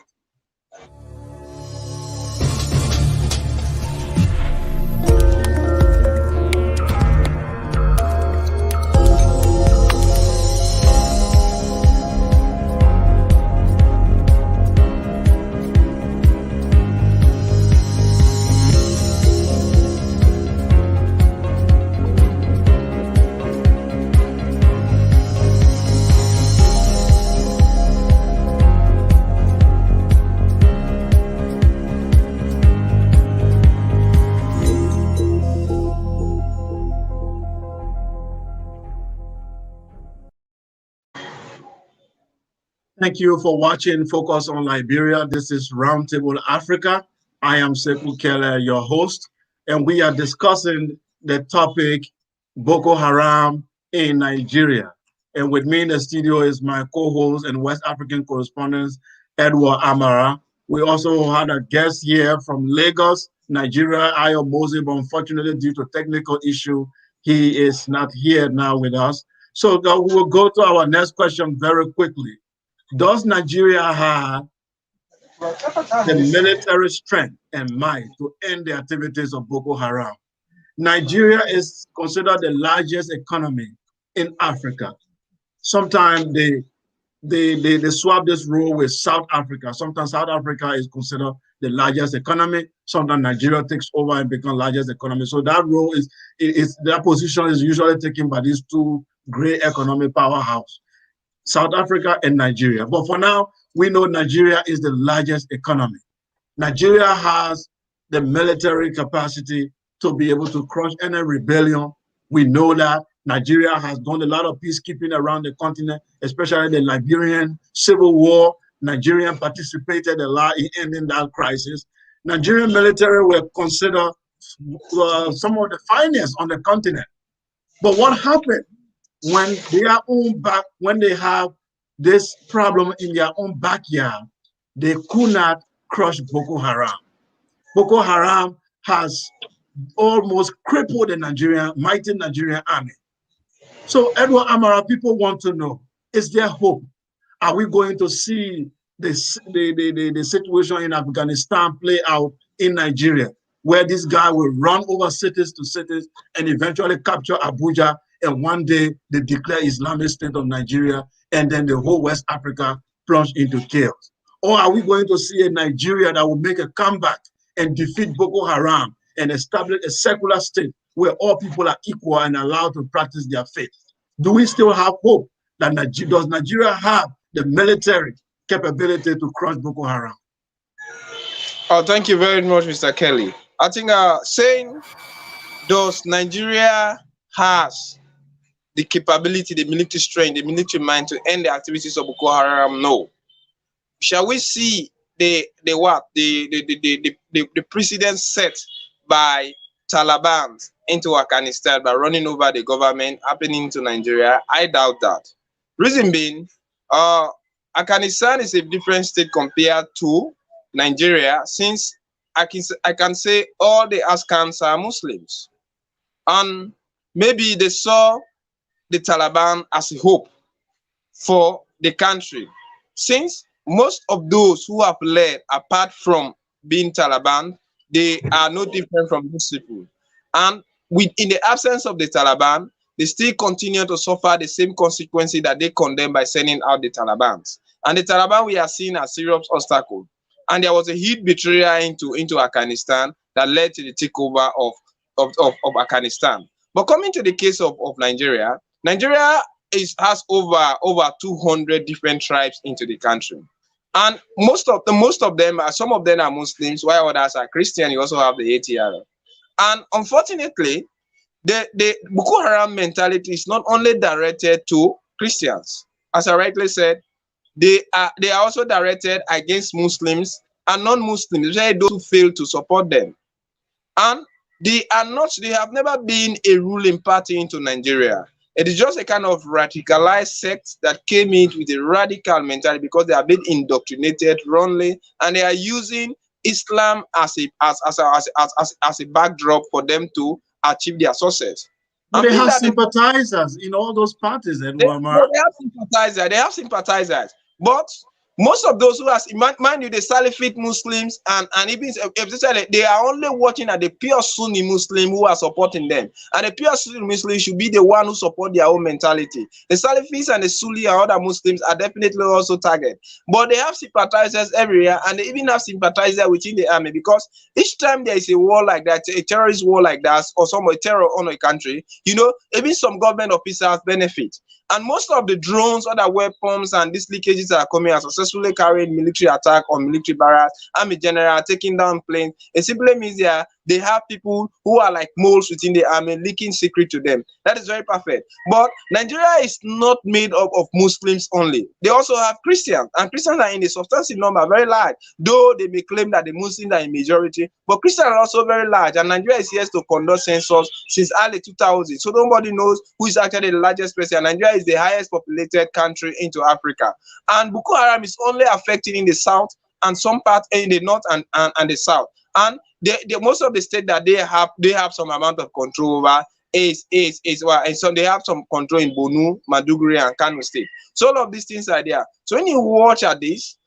S2: Thank you for watching Focus on Liberia. This is Roundtable Africa. I am Sekou Kele, your host, and we are discussing the topic Boko Haram in Nigeria. And with me in the studio is my co-host and West African correspondent, Edward Amara. We also had a guest here from Lagos, Nigeria, Ayo Mose, but unfortunately due to technical issue, he is not here now with us. So we will go to our next question very quickly. Does Nigeria have the military strength and might to end the activities of Boko Haram? Nigeria is considered the largest economy in Africa. Sometimes they swap this role with South Africa. Sometimes South Africa is considered the largest economy. Sometimes Nigeria takes over and becomes largest economy. So that role that position is usually taken by these two great economic powerhouses, South Africa and Nigeria. But for now, we know Nigeria is the largest economy. Nigeria has the military capacity to be able to crush any rebellion. We know that Nigeria has done a lot of peacekeeping around the continent, especially the Liberian Civil War. Nigeria participated a lot in ending that crisis. Nigerian military were considered some of the finest on the continent. But what happened when they have this problem in their own backyard? They could not crush Boko Haram. Boko Haram has almost crippled the mighty Nigerian army. So Edward Amara, people want to know, is there hope? Are we going to see the situation in Afghanistan play out in Nigeria, where this guy will run over cities to cities and eventually capture Abuja, and one day they declare Islamic State of Nigeria, and then the whole West Africa plunge into chaos? Or are we going to see a Nigeria that will make a comeback and defeat Boko Haram and establish a secular state where all people are equal and allowed to practice their faith? Do we still have hope? Does Nigeria have the military capability to crush Boko Haram?
S3: Oh, thank you very much, Mr. Kelly. I think saying, does Nigeria has the capability, the military strength, the military mind to end the activities of Boko Haram? No. Shall we see the precedent set by Taliban into Afghanistan by running over the government happening to Nigeria? I doubt that. Reason being, Afghanistan is a different state compared to Nigeria, since I can say all the Afghans are Muslims, and maybe they saw the Taliban as a hope for the country, since most of those who have led, apart from being Taliban, they are no different from these people. And in the absence of the Taliban, they still continue to suffer the same consequences that they condemn by sending out the Taliban. And the Taliban we are seeing as serious obstacle. And there was a huge betrayal into Afghanistan that led to the takeover of Afghanistan. But coming to the case of Nigeria, Nigeria has over 200 different tribes into the country. And most of them, some of them are Muslims, while others are Christian. You also have the ATR. And unfortunately, the Boko Haram mentality is not only directed to Christians. As I rightly said, they are also directed against Muslims and non-Muslims, those who fail to support them. And they have never been a ruling party into Nigeria. It is just a kind of radicalized sect that came in with a radical mentality because they have been indoctrinated wrongly, and they are using Islam as a backdrop for them to achieve their success.
S2: But they have sympathizers in all those parties,
S3: they have sympathizers, but most of those who are, mind you, the Salafite Muslims and even especially, they are only watching at the pure Sunni Muslim who are supporting them, and the pure Sunni Muslim should be the one who support their own mentality. The Salafists and the Sunni and other Muslims are definitely also targeted, but they have sympathizers everywhere, and they even have sympathizers within the army, because each time there is a war like that, a terrorist war like that, or some terror on a country, you know, even some government officers benefit. And most of the drones, other weapons, and these leakages that are coming are successfully carrying military attack on military barracks, army general, taking down planes. It simply means they have people who are like moles within the army leaking secret to them. That is very perfect. But Nigeria is not made up of Muslims only. They also have Christians, and Christians are in a substantial number, very large. Though they may claim that the Muslims are in majority, but Christians are also very large. And Nigeria is here to conduct census since early 2000. So nobody knows who is actually the largest person. Nigeria is the highest populated country into Africa. And Boko Haram is only affected in the south and some parts in the north and the south. And most of the states that they have some amount of control over and so they have some control in Borno, Maiduguri, and Kano State. So all of these things are there. So when you watch at this,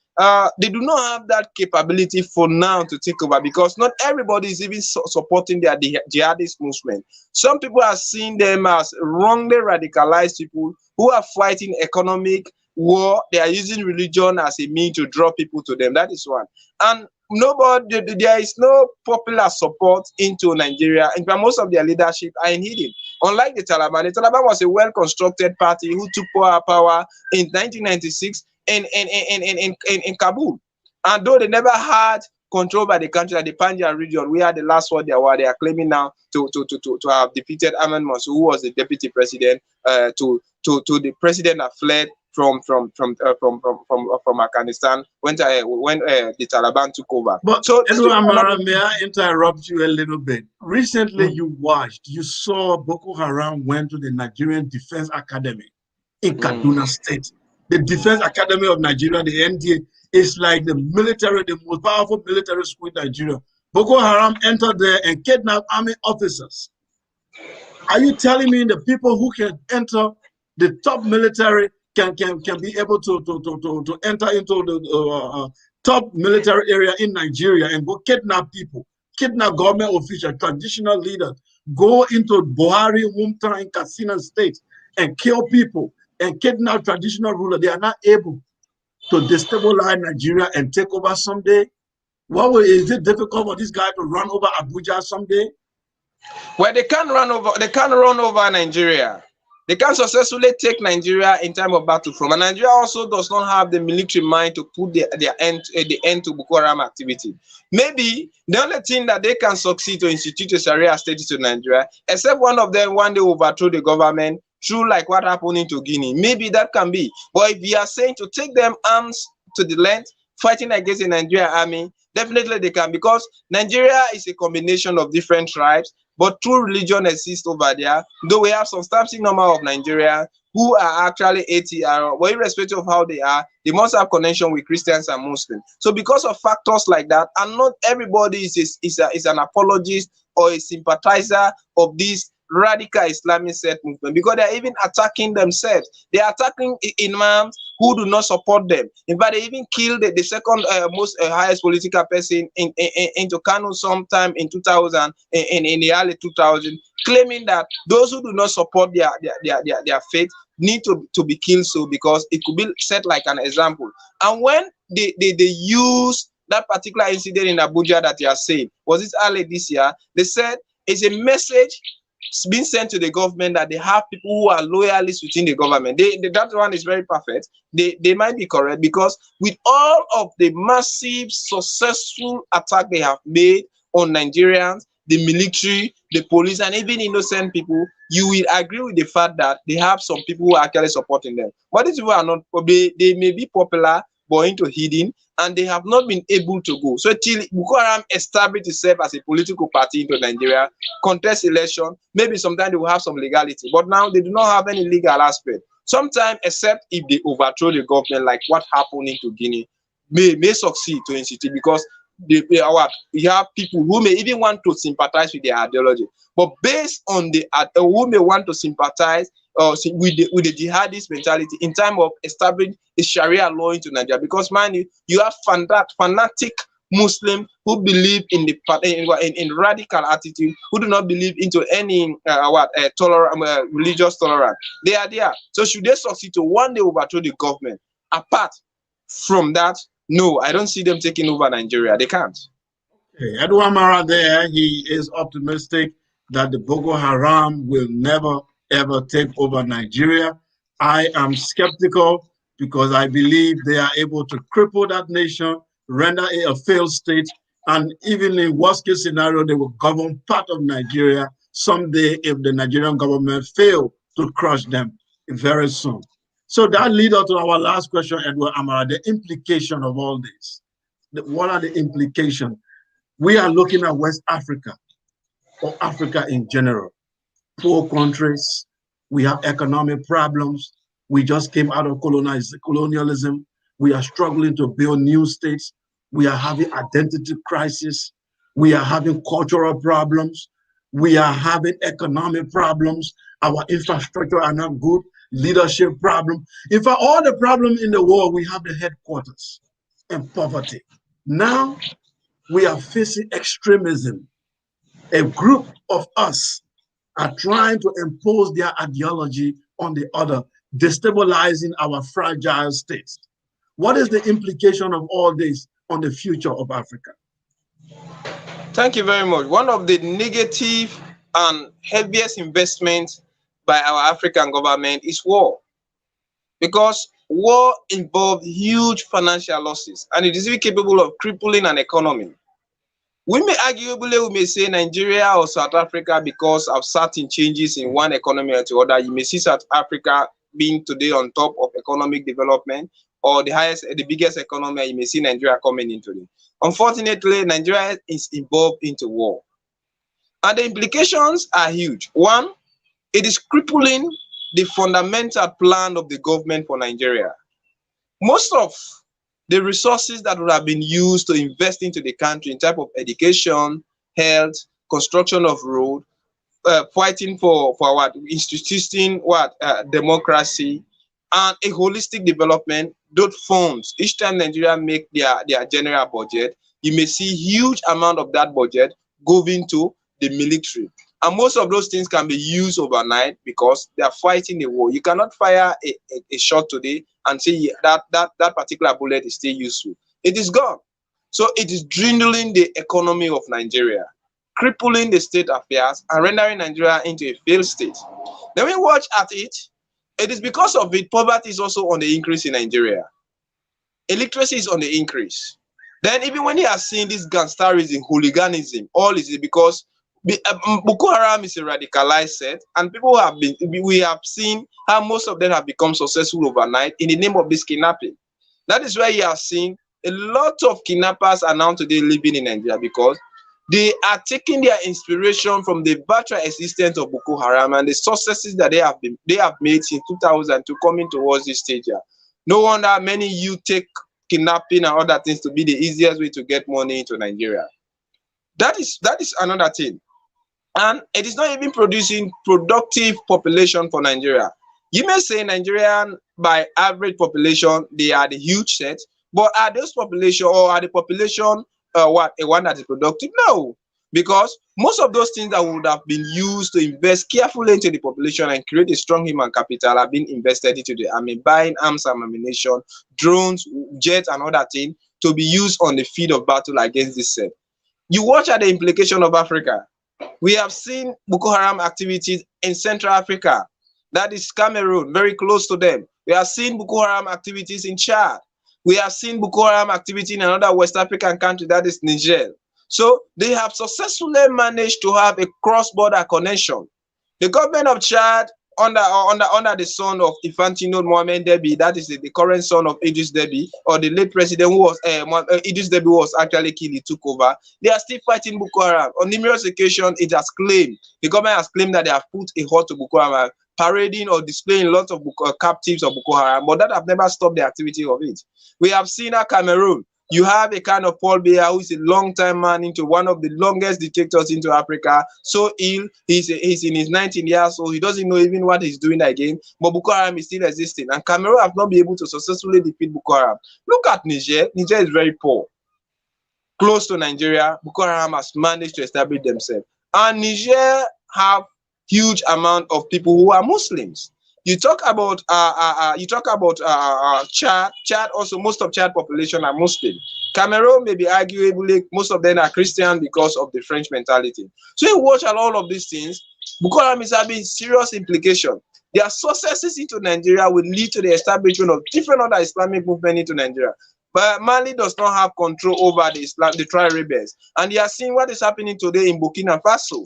S3: they do not have that capability for now to take over, because not everybody is even supporting their jihadist movement. Some people are seeing them as wrongly radicalized people who are fighting economic war. They are using religion as a means to draw people to them. That is one. And there is no popular support into Nigeria. In fact, most of their leadership are in hidden. Unlike the Taliban was a well-constructed party who took power in 1996 in Kabul. And though they never had control by the country, like the Punjab region, we had the last one they are claiming now to have defeated Ahmed Mansour, who was the deputy president, to the president that fled from Afghanistan when the Taliban took over.
S2: But so Amara, may I interrupt you a little bit? Recently, you saw Boko Haram went to the Nigerian Defense Academy in Kaduna State. The Defense Academy of Nigeria, the NDA, is like the most powerful military school in Nigeria. Boko Haram entered there and kidnapped army officers. Are you telling me the people who can enter the top military can be able to enter into the top military area in Nigeria and go kidnap people, kidnap government officials, traditional leaders, go into Buhari hometown in Katsina State and kill people and kidnap traditional rulers? They are not able to destabilize Nigeria and take over someday. Is it difficult for this guy to run over Abuja someday?
S3: Well, they can't run over Nigeria. They can successfully take Nigeria in time of battle from. And Nigeria also does not have the military mind to put the end to Boko Haram activity. Maybe the only thing that they can succeed to institute a Sharia state to Nigeria, except one of them one day overthrow the government, through like what happened into Guinea. Maybe that can be. But if we are saying to take them arms to the land, fighting against the Nigerian army, definitely they can, because Nigeria is a combination of different tribes, but true religion exists over there. Though we have some substantial number of Nigerians who are actually ATR, but irrespective of how they are, they must have connection with Christians and Muslims. So because of factors like that, and not everybody is an apologist or a sympathizer of this radical Islamic sect movement, because they are even attacking themselves. They are attacking imams who do not support them. In fact, they even killed the second most highest political person into Kano sometime in 2000, in the early 2000, claiming that those who do not support their faith need to be killed, so because it could be set like an example. And when they use that particular incident in Abuja that you are saying, was it early this year, they said it's a message being sent to the government that they have people who are loyalists within the government. That one is very perfect. They might be correct, because with all of the massive successful attack they have made on Nigerians, the military, the police, and even innocent people, you will agree with the fact that they have some people who are actually supporting them. But these people are not, they may be popular, but into hidden, and they have not been able to go. So till Boko Haram established itself as a political party into Nigeria, contest election, maybe sometime they will have some legality, but now they do not have any legal aspect. Sometimes, except if they overthrow the government, like what happened into Guinea, may succeed to institute, because we have people who may even want to sympathize with their ideology, but based on the who may want to sympathize with the jihadist mentality in time of establishing a Sharia law into Nigeria. Because mind you have fanatic Muslims who believe in in radical attitude, who do not believe into any religious tolerance. They are there. So should they succeed to one day overthrow the government, apart from that, no, I don't see them taking over Nigeria. They can't.
S2: Okay. Edward Mara there, he is optimistic that the Boko Haram will never ever take over Nigeria. I am skeptical because I believe they are able to cripple that nation, render it a failed state, and even in worst case scenario, they will govern part of Nigeria someday if the Nigerian government fail to crush them very soon. So that leads us to our last question, Edward Amara, the implication of all this. What are the implications? We are looking at West Africa, or Africa in general. Poor countries, we have economic problems. We just came out of colonialism. We are struggling to build new states. We are having identity crisis. We are having cultural problems. We are having economic problems. Our infrastructure are not good. Leadership problem. In fact, all the problems in the world, we have the headquarters and poverty. Now we are facing extremism. A group of us are trying to impose their ideology on the other, destabilizing our fragile states. What is the implication of all this on the future of Africa?
S3: Thank you very much. One of the negative and heaviest investments by our African government is war, because war involves huge financial losses and it is even capable of crippling an economy. We may say Nigeria or South Africa, because of certain changes in one economy or to other, you may see South Africa being today on top of economic development, or the biggest economy, you may see Nigeria coming into it. Unfortunately, Nigeria is involved into war. And the implications are huge. One, it is crippling the fundamental plan of the government for Nigeria. Most of the resources that would have been used to invest into the country in type of education, health, construction of road, fighting for what, instituting what, democracy, and a holistic development, those funds, each time Nigeria make their general budget, you may see huge amount of that budget going to the military. And most of those things can be used overnight because they are fighting a war. You cannot fire a shot today and say that particular bullet is still useful. It is gone. So it is dwindling the economy of Nigeria, crippling the state affairs, and rendering Nigeria into a failed state. Then we watch at it. It is because of it, poverty is also on the increase in Nigeria. Illiteracy is on the increase. Then even when you are seeing this gangsterism, hooliganism, all is because Boko Haram is a radicalized set, and we have seen how most of them have become successful overnight in the name of this kidnapping. That is why you are seeing a lot of kidnappers are now today living in Nigeria, because they are taking their inspiration from the virtual existence of Boko Haram and the successes that they have made since 2002 coming towards this stage here. No wonder many youth take kidnapping and other things to be the easiest way to get money into Nigeria. That is another thing. And it is not even producing productive population for Nigeria. You may say Nigerian by average population, they are the huge set, but are those population, or are the population one that is productive? No, because most of those things that would have been used to invest carefully into the population and create a strong human capital have been invested into the army, buying arms and ammunition, drones, jets, and other things to be used on the field of battle against this set. You watch at the implication of Africa. We have seen Boko Haram activities in Central Africa, that is Cameroon, very close to them. We have seen Boko Haram activities in Chad. We have seen Boko Haram activity in another West African country, that is Niger. So they have successfully managed to have a cross-border connection. The government of Chad under the son of Infantino Mohamed Deby, that is the current son of Idris Deby, or the late president who was Idris Deby was actually killed, he took over. They are still fighting Boko Haram. On numerous occasions, the government has claimed that they have put a halt to Boko Haram, parading or displaying lots of captives of Boko Haram, but that have never stopped the activity of it. We have seen at Cameroon. You have a kind of Paul Biya, who is a long-time man into one of the longest dictators into Africa. So ill, he's in his 19 years old. He doesn't know even what he's doing again. But Boko Haram is still existing, and Cameroon have not been able to successfully defeat Boko Haram. Look at Niger. Niger is very poor. Close to Nigeria, Boko Haram has managed to establish themselves, and Niger have huge amount of people who are Muslims. You talk about Chad. Chad also, most of Chad population are Muslim. Cameroon, maybe arguably most of them are Christian because of the French mentality. So you watch at all of these things. Boko Haram is having serious implication. Their successes into Nigeria will lead to the establishment of different other Islamic movements into Nigeria. But Mali does not have control over the tribe rebels, and you are seeing what is happening today in Burkina Faso.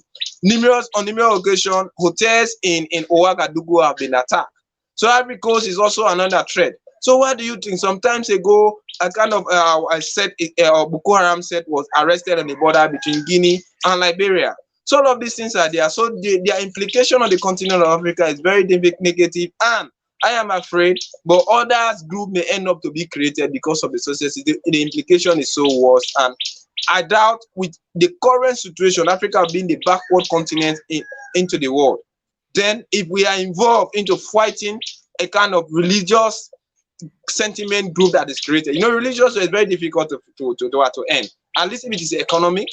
S3: On numerous occasions, hotels in Ouagadougou have been attacked. So Ivory Coast is also another threat. So what do you think? Sometimes ago, a kind of Boko Haram set was arrested on the border between Guinea and Liberia. So all of these things are there. So their implication on the continent of Africa is very negative, and I am afraid, but others group may end up to be created because of the success. The implication is so worse, and I doubt with the current situation, Africa being the backward continent into the world, then if we are involved into fighting a kind of religious sentiment group that is created, religious is very difficult to end. At least if it is economic,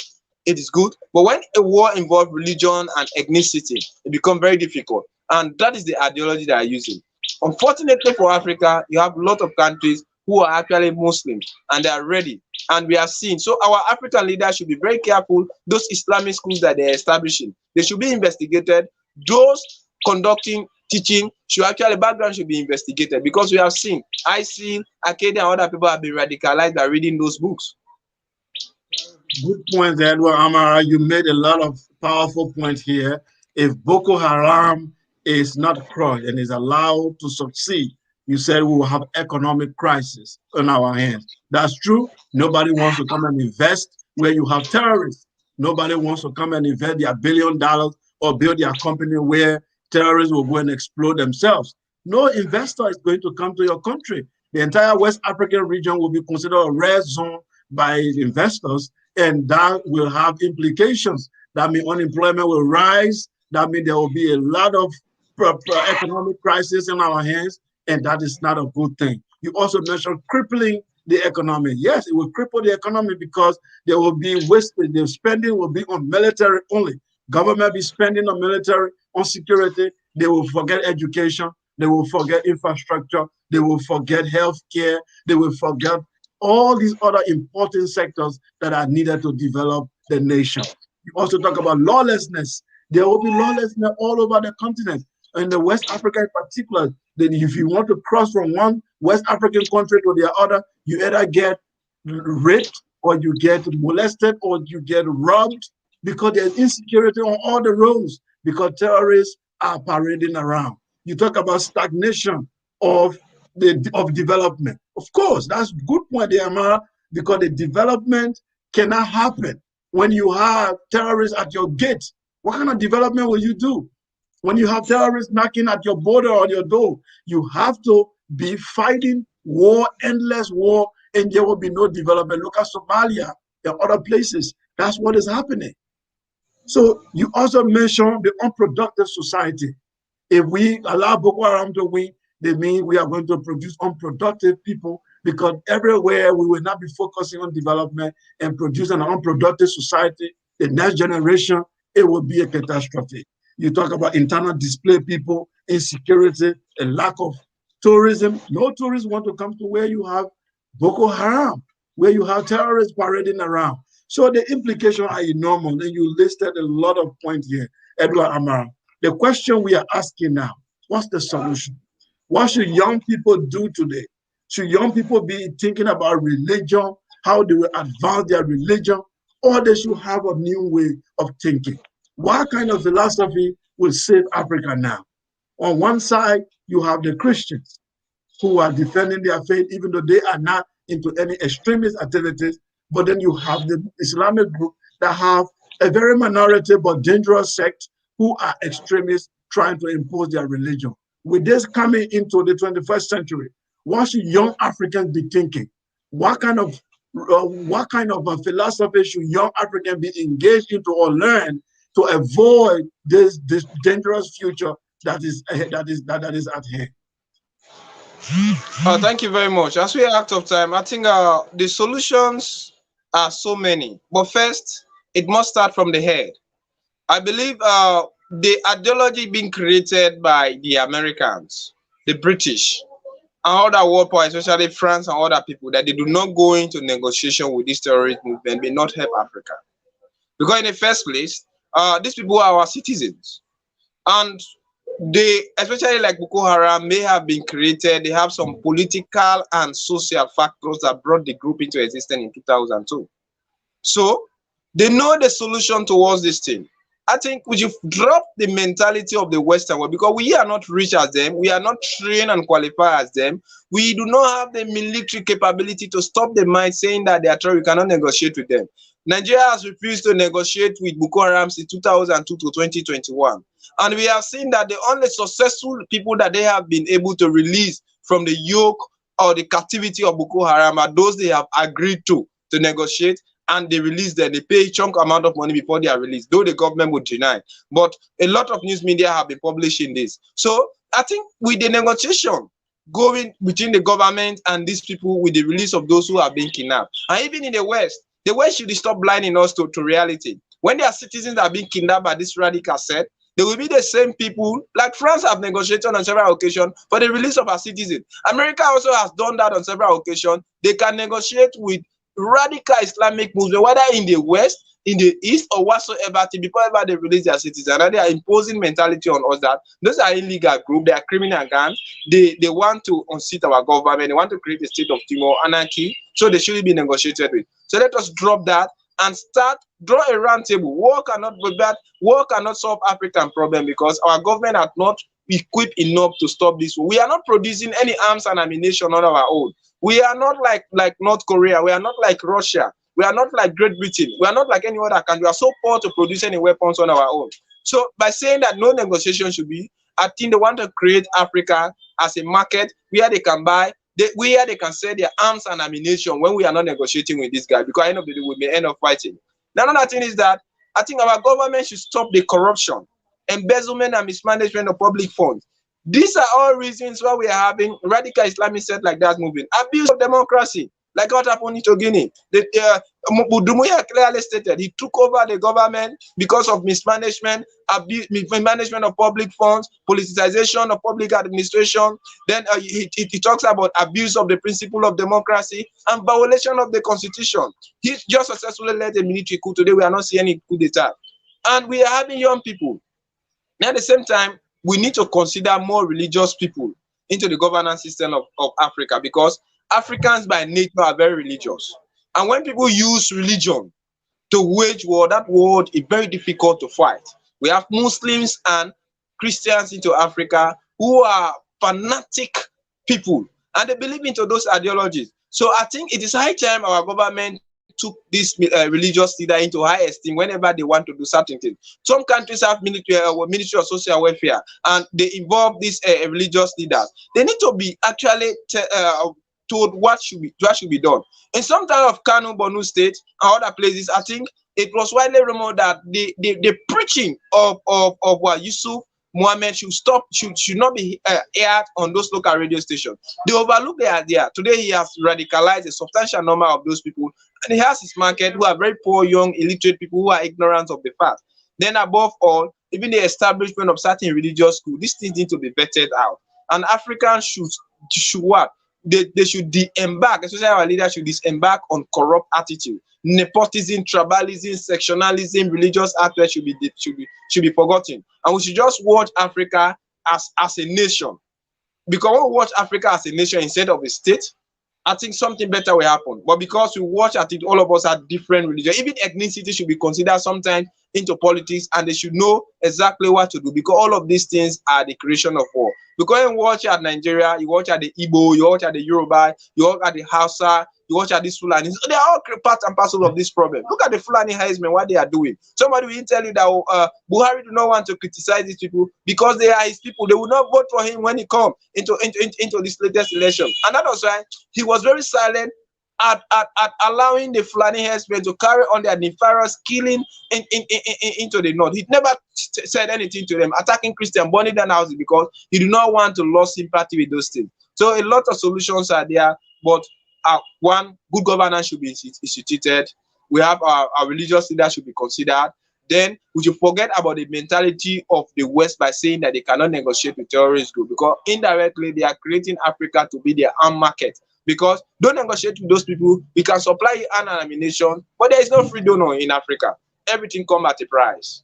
S3: it is good. But when a war involves religion and ethnicity, it becomes very difficult. And that is the ideology they are using. Unfortunately for Africa, you have a lot of countries who are actually Muslims, and they are ready. And we are seeing. So our African leaders should be very careful. Those Islamic schools that they're establishing, they should be investigated. Those conducting teaching background should be investigated, because we have seen ISIL, Al-Qaeda, and other people have been radicalized by reading those books.
S2: Good point, Edward Amara. You made a lot of powerful points here. If Boko Haram is not crushed and is allowed to succeed, you said we will have economic crisis on our hands. That's true. Nobody wants to come and invest where you have terrorists. Nobody wants to come and invest their $1 billion or build their company where terrorists will go and explode themselves. No investor is going to come to your country. The entire West African region will be considered a red zone by investors, and that will have implications. That means unemployment will rise. That means there will be a lot of economic crisis in our hands, and that is not a good thing. You also mentioned crippling the economy. Yes, it will cripple the economy because there will be wastage. The spending will be on military only. Government be spending on military, on security. They will forget education. They will forget infrastructure. They will forget healthcare. They will forget all these other important sectors that are needed to develop the nation. You also talk about lawlessness. There will be lawlessness all over the continent. In the West Africa in particular, then if you want to cross from one West African country to the other, you either get raped or you get molested or you get robbed, because there's insecurity on all the roads because terrorists are parading around. You talk about stagnation of development. Of course, that's a good point there, Amara, because the development cannot happen when you have terrorists at your gate. What kind of development will you do? When you have terrorists knocking at your border or your door, you have to be fighting war, endless war, and there will be no development. Look at Somalia and other places. That's what is happening. So you also mentioned the unproductive society. If we allow Boko Haram to win, they mean we are going to produce unproductive people, because everywhere we will not be focusing on development and producing an unproductive society. The next generation, it will be a catastrophe. You talk about internal displaced people, insecurity, a lack of tourism. No tourists want to come to where you have Boko Haram, where you have terrorists parading around. So the implications are enormous. And you listed a lot of points here, Edward Amara. The question we are asking now, what's the solution? What should young people do today? Should young people be thinking about religion, how they will advance their religion, or they should have a new way of thinking? What kind of philosophy will save Africa now? On one side, you have the Christians who are defending their faith, even though they are not into any extremist activities. But then you have the Islamic group that have a very minority but dangerous sect who are extremists trying to impose their religion. With this coming into the 21st century, what should young Africans be thinking? What kind of a philosophy should young Africans be engaged into or learn to avoid this dangerous future that is at hand?
S3: Thank you very much. As we are out of time, I think the solutions are so many. But first, it must start from the head. I believe the ideology being created by the Americans, the British, and other world powers, especially France and other people, that they do not go into negotiation with this terrorist movement may not help Africa. Because in the first place, these people are our citizens. And they, especially like Boko Haram, may have been created. They have some political and social factors that brought the group into existence in 2002. So they know the solution towards this thing. I think we should drop the mentality of the Western world, because we are not rich as them. We are not trained and qualified as them. We do not have the military capability to stop the mind saying that they are terrorists. We cannot negotiate with them. Nigeria has refused to negotiate with Boko Haram since 2002 to 2021. And we have seen that the only successful people that they have been able to release from the yoke or the captivity of Boko Haram are those they have agreed to negotiate, and they release them. They pay a chunk amount of money before they are released, though the government would deny. But a lot of news media have been publishing this. So I think with the negotiation going between the government and these people with the release of those who have been kidnapped, and even in the West should stop blinding us to reality. When their citizens are being kidnapped by this radical set, they will be the same people, like France have negotiated on several occasions for the release of our citizens. America also has done that on several occasions. They can negotiate with radical Islamic movement, whether in the West, in the East, or whatsoever, before ever they release their citizens. And they are imposing mentality on us that those are illegal group, they are criminal gangs, they want to unseat our government, they want to create a state of Timor anarchy, so they shouldn't be negotiated with. So let us drop that and draw a round table. War cannot be bad. War cannot solve African problem, because our government are not equipped enough to stop this. We are not producing any arms and ammunition on our own. We are not like North Korea. We are not like Russia. We are not like Great Britain. We are not like any other country. We are so poor to produce any weapons on our own. So by saying that no negotiation should be, I think they want to create Africa as a market where they can buy, where they can sell their arms and ammunition when we are not negotiating with this guy, because at the end of the day, we may end up fighting. Now, another thing is that I think our government should stop the corruption, embezzlement, and mismanagement of public funds. These are all reasons why we are having radical Islamic set like that moving. Abuse of democracy, like what happened in Guinea. Budumuya clearly stated he took over the government because of mismanagement, mismanagement of public funds, politicization of public administration. Then he talks about abuse of the principle of democracy and violation of the constitution. He just successfully led a military coup. Today we are not seeing any coup d'etat. And we are having young people. And at the same time, we need to consider more religious people into the governance system of Africa, because Africans by nature are very religious. And when people use religion to wage war, that war is very difficult to fight. We have Muslims and Christians into Africa who are fanatic people, and they believe into those ideologies. So I think it is high time our government took this religious leader into high esteem whenever they want to do certain things. Some countries have Ministry of Social Welfare, and they involve these religious leaders. They need to be actually told what should be done. In some kind of Kano, Borno State, and other places, I think it was widely rumored that the preaching of what Yusuf Muhammad should not be aired on those local radio stations. They overlook the idea. Today he has radicalized a substantial number of those people, and he has his market who are very poor, young, illiterate people who are ignorant of the fact. Then above all, even the establishment of certain religious schools, these things need to be vetted out. And Africans should what? They should disembark, especially our leaders should disembark on corrupt attitude. Nepotism, tribalism, sectionalism, religious aspects should be forgotten. And we should just watch Africa as a nation. Because when we watch Africa as a nation instead of a state, I think something better will happen. But because we watch, I think all of us are different religions. Even ethnicity should be considered sometimes into politics, and they should know exactly what to do, because all of these things are the creation of war. Because you watch at Nigeria, you watch at the Igbo, you watch at the Yoruba, you watch at the Hausa, you watch at these Fulani. They are all part and parcel of this problem. Look at the Fulani headsmen, what they are doing. Somebody will tell you that Buhari do not want to criticize these people because they are his people. They will not vote for him when he comes into this latest election. And that was why he was very silent at allowing the Fulani headsmen to carry on their nefarious killing into the north. He never said anything to them, attacking Christian, burning down houses, because he did not want to lose sympathy with those things. So a lot of solutions are there, but one, good governance should be instituted. We have our religious leaders should be considered. Then we should forget about the mentality of the West by saying that they cannot negotiate with terrorist groups, because indirectly they are creating Africa to be their arm market. Because don't negotiate with those people. We can supply you an ammunition, but there is no free donor in Africa. Everything comes at a price.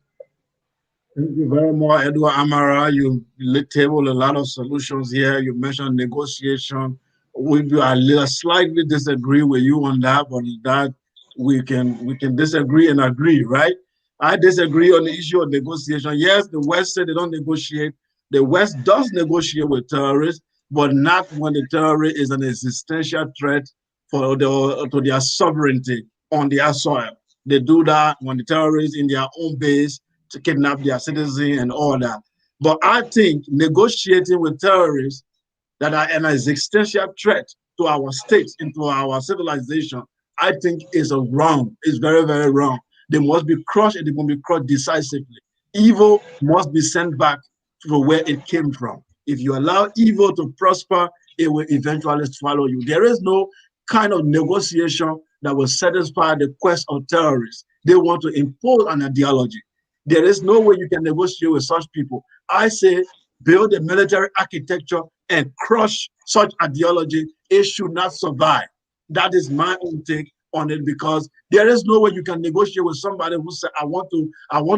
S2: Thank you very much, Edward Amara. You tabled a lot of solutions here. You mentioned negotiation. I slightly disagree with you on that, but that we can disagree and agree, right? I disagree on the issue of negotiation. Yes, the West said they don't negotiate. The West does negotiate with terrorists, but not when the terrorist is an existential threat to their sovereignty on their soil. They do that when the terrorists in their own base to kidnap their citizens and all that. But I think negotiating with terrorists that are an existential threat to our states and to our civilization, I think is wrong. It's very, very wrong. They must be crushed, and they must be crushed decisively. Evil must be sent back to where it came from. If you allow evil to prosper, it will eventually swallow you. There is no kind of negotiation that will satisfy the quest of terrorists. They want to impose an ideology. There is no way you can negotiate with such people. I say build a military architecture and crush such ideology. It should not survive. That is my own take on it, because there is no way you can negotiate with somebody who said, I want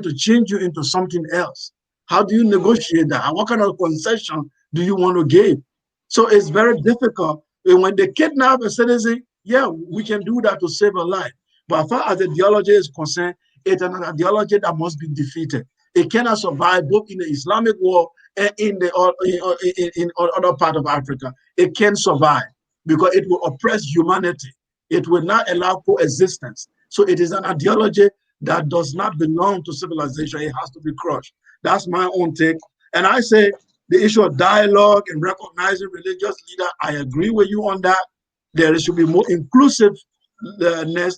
S2: to change you into something else. How do you negotiate that? And what kind of concession do you want to give? So it's very difficult. And when they kidnap a citizen, yeah, we can do that to save a life. But as far as ideology is concerned, it's an ideology that must be defeated. It cannot survive both in the Islamic war and in other part of Africa. It can survive because it will oppress humanity. It will not allow coexistence. So it is an ideology that does not belong to civilization. It has to be crushed. That's my own take. And I say the issue of dialogue and recognizing religious leaders, I agree with you on that. There should be more inclusiveness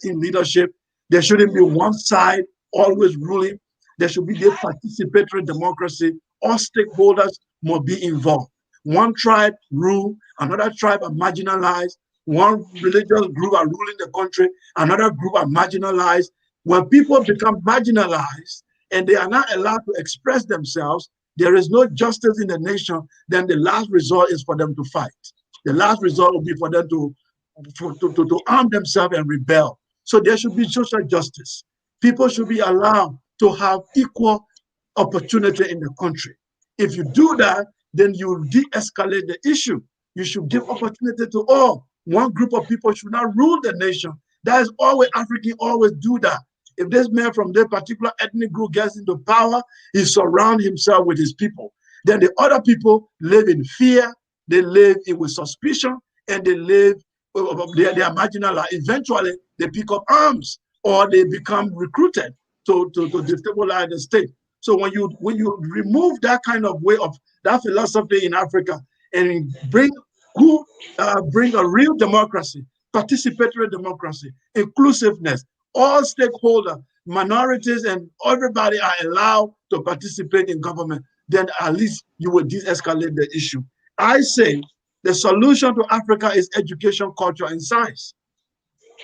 S2: in leadership. There shouldn't be one side always ruling. There should be a participatory democracy. All stakeholders must be involved. One tribe rule, another tribe are marginalized. One religious group are ruling the country, another group are marginalized. When people become marginalized and they are not allowed to express themselves, there is no justice in the nation. Then the last resort is for them to fight. The last resort will be for them to arm themselves and rebel. So there should be social justice. People should be allowed to have equal opportunity in the country. If you do that, then you de-escalate the issue. You should give opportunity to all. One group of people should not rule the nation. That is always African always do that. If this man from that particular ethnic group gets into power, he surrounds himself with his people. Then the other people live in fear, they live with suspicion, and they are marginalized. Eventually, they pick up arms or they become recruited to destabilize the state. So when you remove that kind of way of that philosophy in Africa and bring a real democracy, participatory democracy, inclusiveness, all stakeholders, minorities, and everybody are allowed to participate in government, then at least you will de-escalate the issue. I say the solution to Africa is education, culture, and science.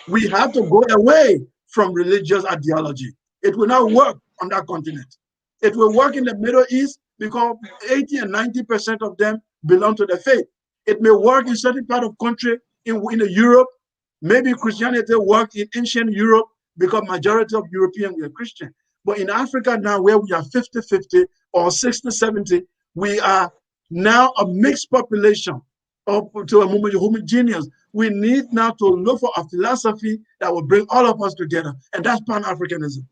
S2: We have to go away from religious ideology. It will not work on that continent. It will work in the Middle East because 80 and 90% of them belong to the faith. It may work in certain part of country in Europe. Maybe Christianity worked in ancient Europe because majority of Europeans were Christian. But in Africa now, where we are 50-50 or 60-70, we are now a mixed population or to a homogeneous. We need now to look for a philosophy that will bring all of us together, and that's Pan-Africanism.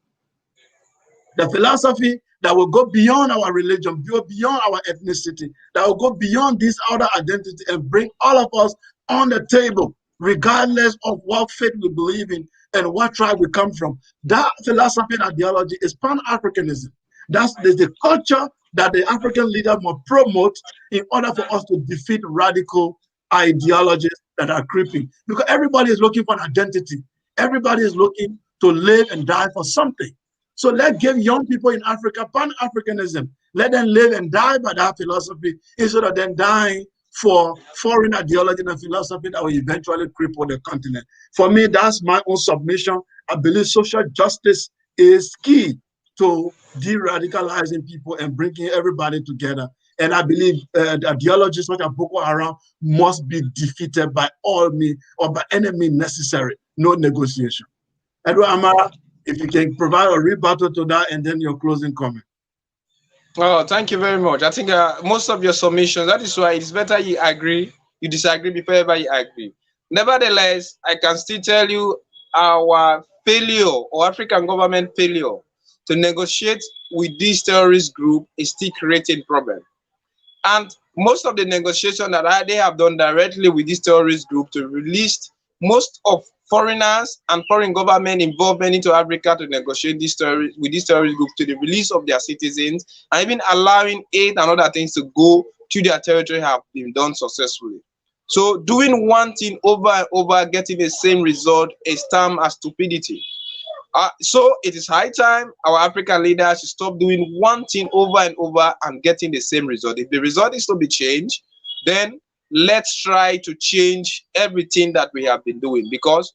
S2: The philosophy that will go beyond our religion, go beyond our ethnicity, that will go beyond this outer identity and bring all of us on the table, regardless of what faith we believe in and what tribe we come from. That philosophy and ideology is Pan-Africanism. That's the culture that the African leader must promote in order for us to defeat radical ideologies that are creeping. Because everybody is looking for an identity. Everybody is looking to live and die for something. So let's give young people in Africa Pan-Africanism. Let them live and die by that philosophy instead of them dying for foreign ideology and philosophy that will eventually cripple the continent. For me, that's my own submission. I believe social justice is key to de-radicalizing people and bringing everybody together. And I believe the ideologies such as Boko Haram must be defeated by all means or by any means necessary. No negotiation. Edward Amara, if you can provide a rebuttal to that and then your closing comment.
S3: Oh, thank you very much. I think most of your submissions, that is why it's better you agree, you disagree before ever you agree. Nevertheless, I can still tell you our failure or African government failure to negotiate with this terrorist group is still creating problem. And most of the negotiation that they have done directly with this terrorist group to release most of foreigners and foreign government involvement into Africa to negotiate with this terrorist group to the release of their citizens, and even allowing aid and other things to go to their territory have been done successfully. So doing one thing over and over, getting the same result is termed as stupidity. So it is high time our African leaders should stop doing one thing over and over and getting the same result. If the result is to be changed, then let's try to change everything that we have been doing, because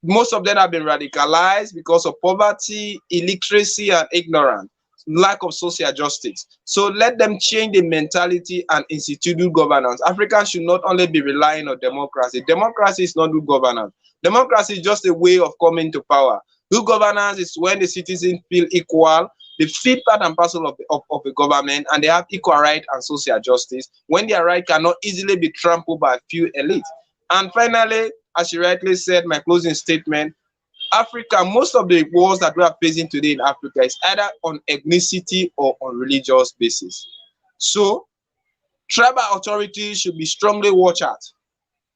S3: most of them have been radicalized because of poverty, illiteracy, and ignorance, lack of social justice. So let them change the mentality and institute good governance. Africans should not only be relying on democracy. Democracy is not good governance. Democracy is just a way of coming to power. Good governance is when the citizens feel equal, they feel part and parcel of the government, and they have equal right and social justice, when their right cannot easily be trampled by a few elites. And finally, as you rightly said, my closing statement, Africa, most of the wars that we are facing today in Africa is either on ethnicity or on religious basis. So tribal authorities should be strongly watched at.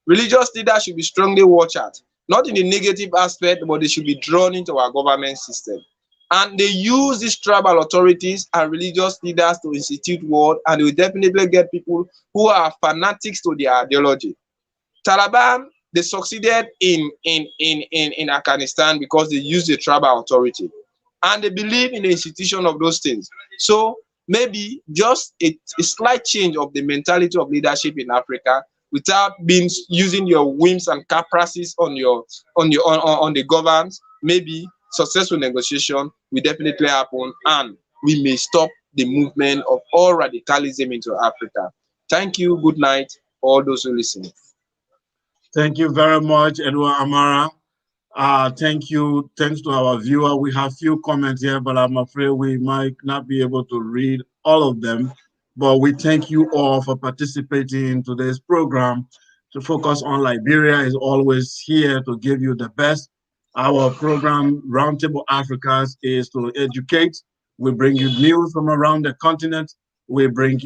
S3: Religious leaders should be strongly watched at. Not in the negative aspect, but they should be drawn into our government system. And they use these tribal authorities and religious leaders to institute war, and they will definitely get people who are fanatics to their ideology. Taliban, they succeeded in Afghanistan because they used the tribal authority. And they believe in the institution of those things. So maybe just a slight change of the mentality of leadership in Africa, without using your whims and caprices on the government, maybe successful negotiation will definitely happen, and we may stop the movement of all radicalism into Africa. Thank you. Good night, all those who listen.
S2: Thank you very much, Edward Amara. Thank you. Thanks to our viewer. We have few comments here, but I'm afraid we might not be able to read all of them. But we thank you all for participating in today's program. To focus on Liberia is always here to give you the best. Our program, Roundtable Africans, is to educate. We bring you news from around the continent. We bring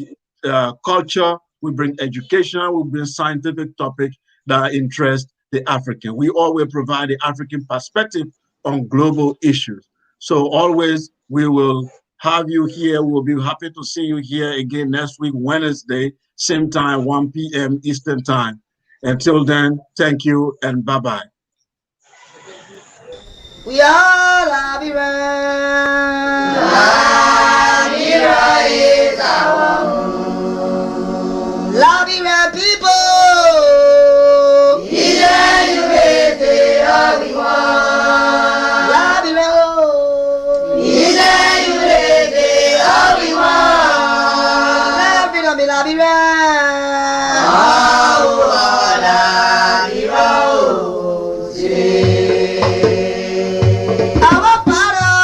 S2: culture. We bring education. We bring scientific topics that interest the African. We always provide the African perspective on global issues. So always we will have you here. We'll be happy to see you here again next week, Wednesday, same time, 1 p.m. Eastern time. Until then, thank you and bye-bye.
S1: We are Liberia. Liberia is our home. Liberia people. Our father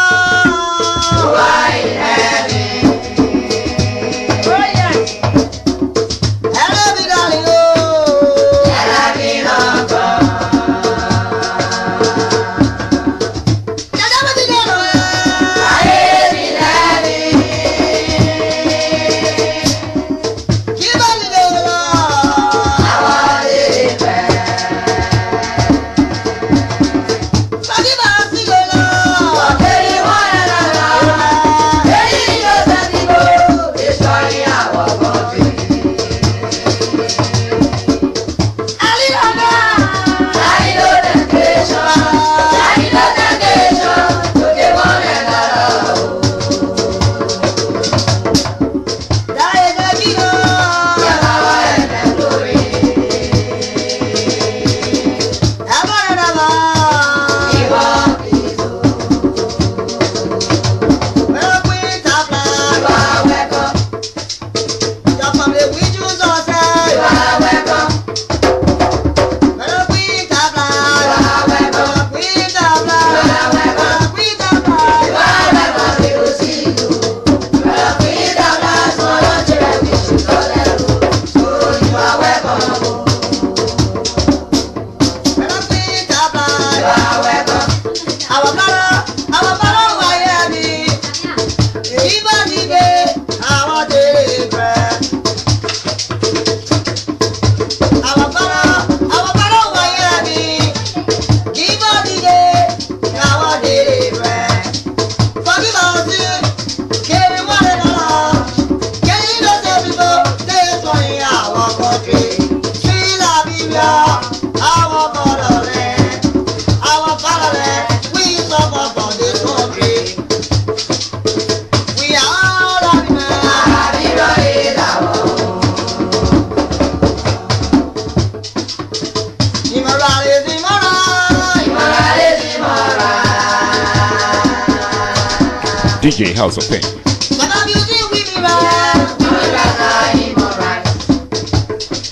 S5: DJ House of Pain.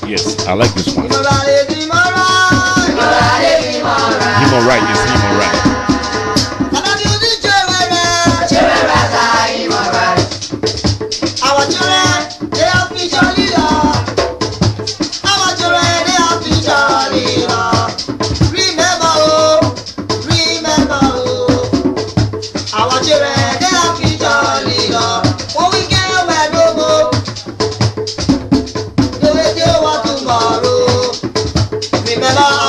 S5: Yes, I like this one. Him alright, yes, him alright.
S6: Our children, they are future leader. Our children, they are future leader. Remember, our children, they are future leader. When we get where no more, the way they want tomorrow. Remember.